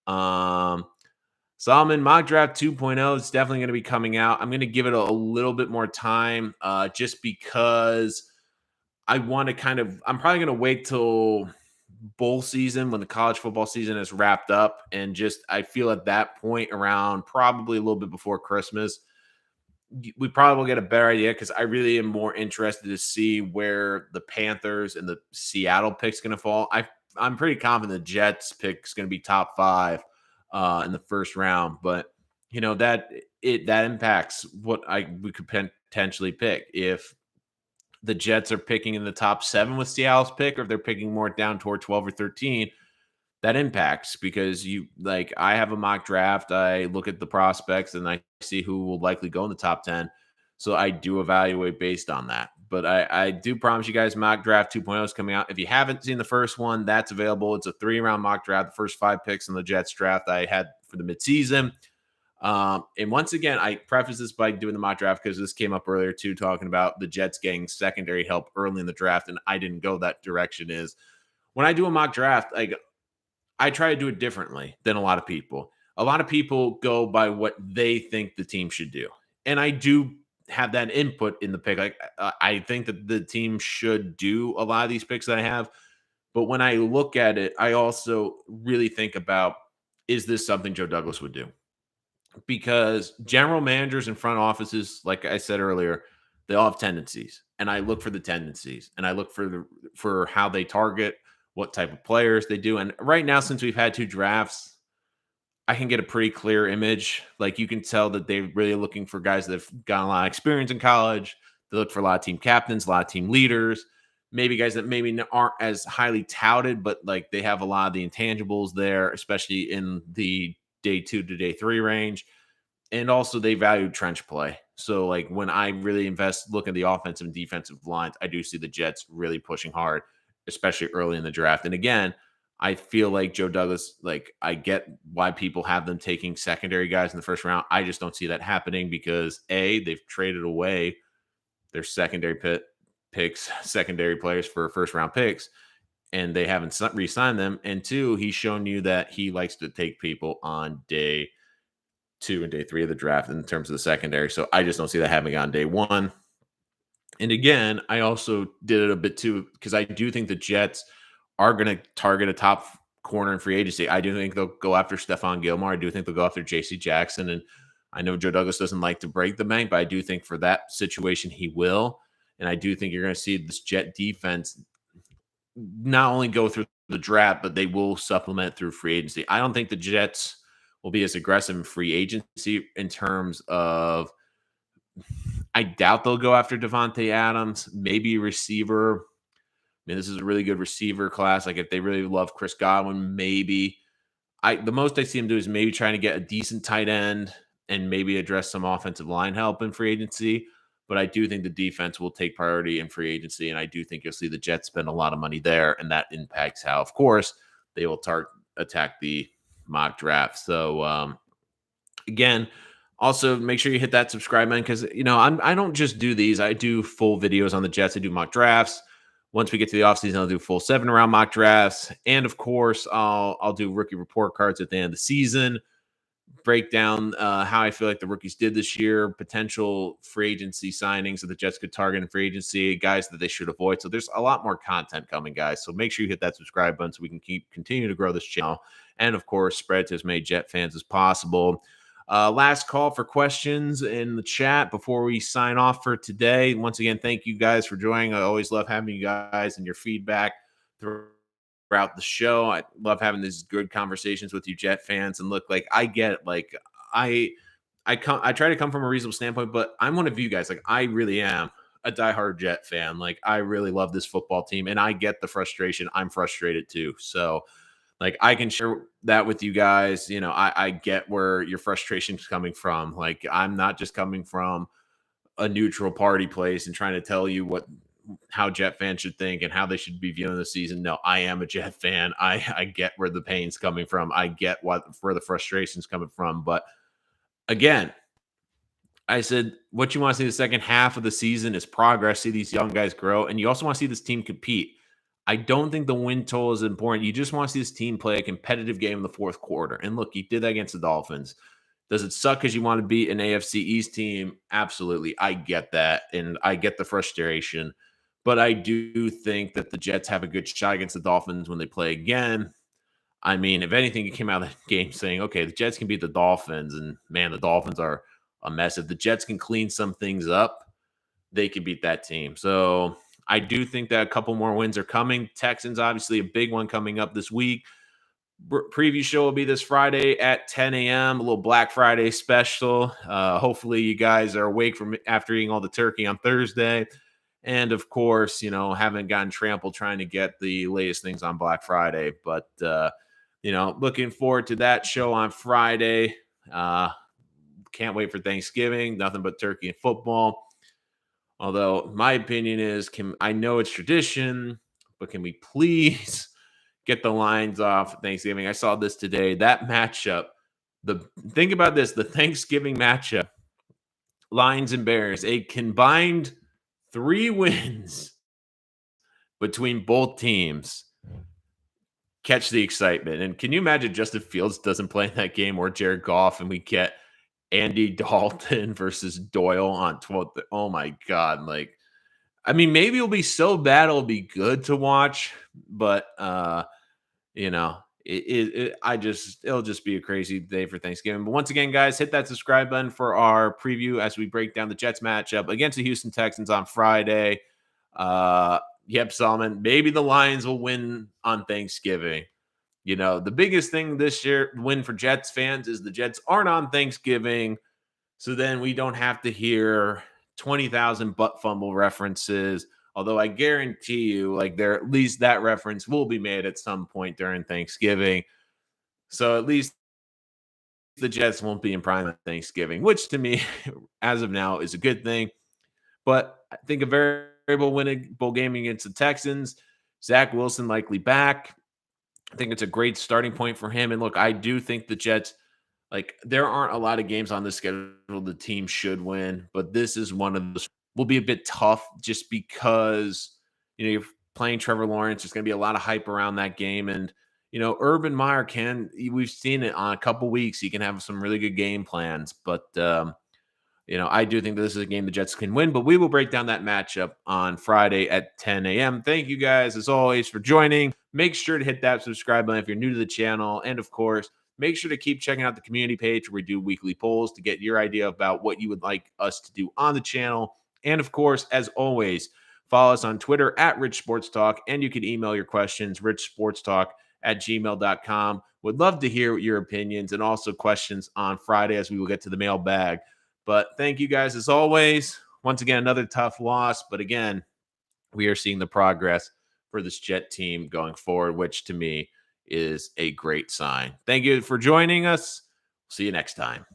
Solomon, mock draft 2.0 is definitely going to be coming out. I'm going to give it a little bit more time just because I want to I'm probably going to wait till bowl season when the college football season is wrapped up. And just, I feel at that point around probably a little bit before Christmas, we probably will get a better idea because I really am more interested to see where the Panthers and the Seattle pick's going to fall. I'm pretty confident the Jets pick is going to be top 5 in the first round, but that impacts what we could potentially pick. If the Jets are picking in the top 7 with Seattle's pick, or if they're picking more down toward 12 or 13, that impacts because I have a mock draft. I look at the prospects and I see who will likely go in the top 10. So I do evaluate based on that. But I do promise you guys mock draft 2.0 is coming out. If you haven't seen the first one, that's available. It's a 3-round mock draft. The first 5 picks in the Jets draft I had for the midseason. And once again, I preface this by doing the mock draft because this came up earlier too, talking about the Jets getting secondary help early in the draft, and I didn't go that direction. Is when I do a mock draft, like I try to do it differently than a lot of people. A lot of people go by what they think the team should do. And I do have that input in the pick. Like I think that the team should do a lot of these picks that I have. But when I look at it, I also really think about, is this something Joe Douglas would do? Because general managers and front offices, like I said earlier, they all have tendencies, and I look for the tendencies, and I look for how they target, what type of players they do. And right now, since we've had two drafts, I can get a pretty clear image. Like you can tell that they're really looking for guys that have got a lot of experience in college. They look for a lot of team captains, a lot of team leaders, maybe guys that maybe aren't as highly touted, but like they have a lot of the intangibles there, especially in the day 2 to day 3 range. And also they value trench play. So like when I really look at the offensive and defensive lines, I do see the Jets really pushing hard, especially early in the draft. And again, I feel like Joe Douglas, like I get why people have them taking secondary guys in the first round. I just don't see that happening because they've traded away their picks, secondary players for first round picks, and they haven't re-signed them. And two, he's shown you that he likes to take people on day 2 and day 3 of the draft in terms of the secondary. So I just don't see that happening on day 1. And again, I also did it a bit too because I do think the Jets are going to target a top corner in free agency. I do think they'll go after Stephon Gilmore. I do think they'll go after J.C. Jackson. And I know Joe Douglas doesn't like to break the bank, but I do think for that situation he will. And I do think you're going to see this Jet defense not only go through the draft, but they will supplement through free agency. I don't think the Jets will be as aggressive in free agency in terms of, I doubt they'll go after Devontae Adams, maybe a receiver. I mean, this is a really good receiver class. Like if they really love Chris Godwin, maybe the most I see him do is maybe trying to get a decent tight end and maybe address some offensive line help in free agency. But I do think the defense will take priority in free agency, and I do think you'll see the Jets spend a lot of money there, and that impacts how, of course, they will attack the mock draft. So again, also make sure you hit that subscribe button because I don't just do these. I do full videos on the Jets. I do mock drafts. Once we get to the offseason, I'll do full 7-round mock drafts. And of course, I'll do rookie report cards at the end of the season, break down how I feel like the rookies did this year, potential free agency signings that the Jets could target in free agency, guys that they should avoid. So there's a lot more content coming, guys. So make sure you hit that subscribe button so we can continue to grow this channel. And of course, spread to as many Jet fans as possible. Last call for questions in the chat before we sign off for today. Once again, thank you guys for joining. I always love having you guys and your feedback throughout the show. I love having these good conversations with you Jet fans. And look, like I get it. Like I try to come from a reasonable standpoint, but I'm one of you guys. Like I really am a diehard Jet fan. Like I really love this football team and I get the frustration. I'm frustrated too. So like I can share that with you guys. I get where your frustration is coming from. Like I'm not just coming from a neutral party place and trying to tell you how Jet fans should think and how they should be viewing the season. No, I am a Jet fan. I get where the pain's coming from. I get where the frustration's coming from. But again, I said what you want to see the second half of the season is progress, see these young guys grow, and you also want to see this team compete. I don't think the win total is important. You just want to see this team play a competitive game in the fourth quarter. And look, you did that against the Dolphins. Does it suck because you want to beat an AFC East team? Absolutely. I get that. And I get the frustration. But I do think that the Jets have a good shot against the Dolphins when they play again. I mean, if anything, you came out of the game saying, okay, the Jets can beat the Dolphins. And man, the Dolphins are a mess. If the Jets can clean some things up, they can beat that team. So I do think that a couple more wins are coming. Texans, obviously, a big one coming up this week. Preview show will be this Friday at 10 a.m. A little Black Friday special. Hopefully, you guys are awake from after eating all the turkey on Thursday. And of course, haven't gotten trampled trying to get the latest things on Black Friday. But, looking forward to that show on Friday. Can't wait for Thanksgiving. Nothing but turkey and football. Although my opinion is, I know it's tradition, but can we please get the Lions off Thanksgiving? I saw this today. That matchup The think about this: the Thanksgiving matchup, Lions and Bears, a combined 3 wins between both teams. Catch the excitement. And can you imagine Justin Fields doesn't play in that game or Jared Goff and we get Andy Dalton versus Doyle on 12th? Oh my God. Like, I mean, maybe it'll be so bad it'll be good to watch, but you know, it'll just be a crazy day for Thanksgiving. But once again, guys, hit that subscribe button for our preview as we break down the Jets matchup against the Houston Texans on Friday. Uh, yep, Solomon. Maybe the Lions will win on Thanksgiving. You know, the biggest thing this year win for Jets fans is the Jets aren't on Thanksgiving. So then we don't have to hear 20,000 butt fumble references. Although I guarantee you, like, there at least that reference will be made at some point during Thanksgiving. So at least the Jets won't be in prime on Thanksgiving, which to me, as of now, is a good thing. But I think a variable winnable game against the Texans, Zach Wilson likely back. I think it's a great starting point for him. And look, I do think the Jets, like, there aren't a lot of games on the schedule the team should win, but this is one of those will be a bit tough just because, you're playing Trevor Lawrence. There's going to be a lot of hype around that game. And, Urban Meyer we've seen it on a couple weeks. He can have some really good game plans, but, I do think that this is a game the Jets can win, but we will break down that matchup on Friday at 10 a.m. Thank you guys, as always, for joining. Make sure to hit that subscribe button if you're new to the channel. And of course, make sure to keep checking out the community page where we do weekly polls to get your idea about what you would like us to do on the channel. And of course, as always, follow us on Twitter at Rich Sports Talk, and you can email your questions, richsportstalk@gmail.com. Would love to hear your opinions and also questions on Friday as we will get to the mailbag. But thank you guys as always. Once again, another tough loss. But again, we are seeing the progress for this Jet team going forward, which to me is a great sign. Thank you for joining us. See you next time.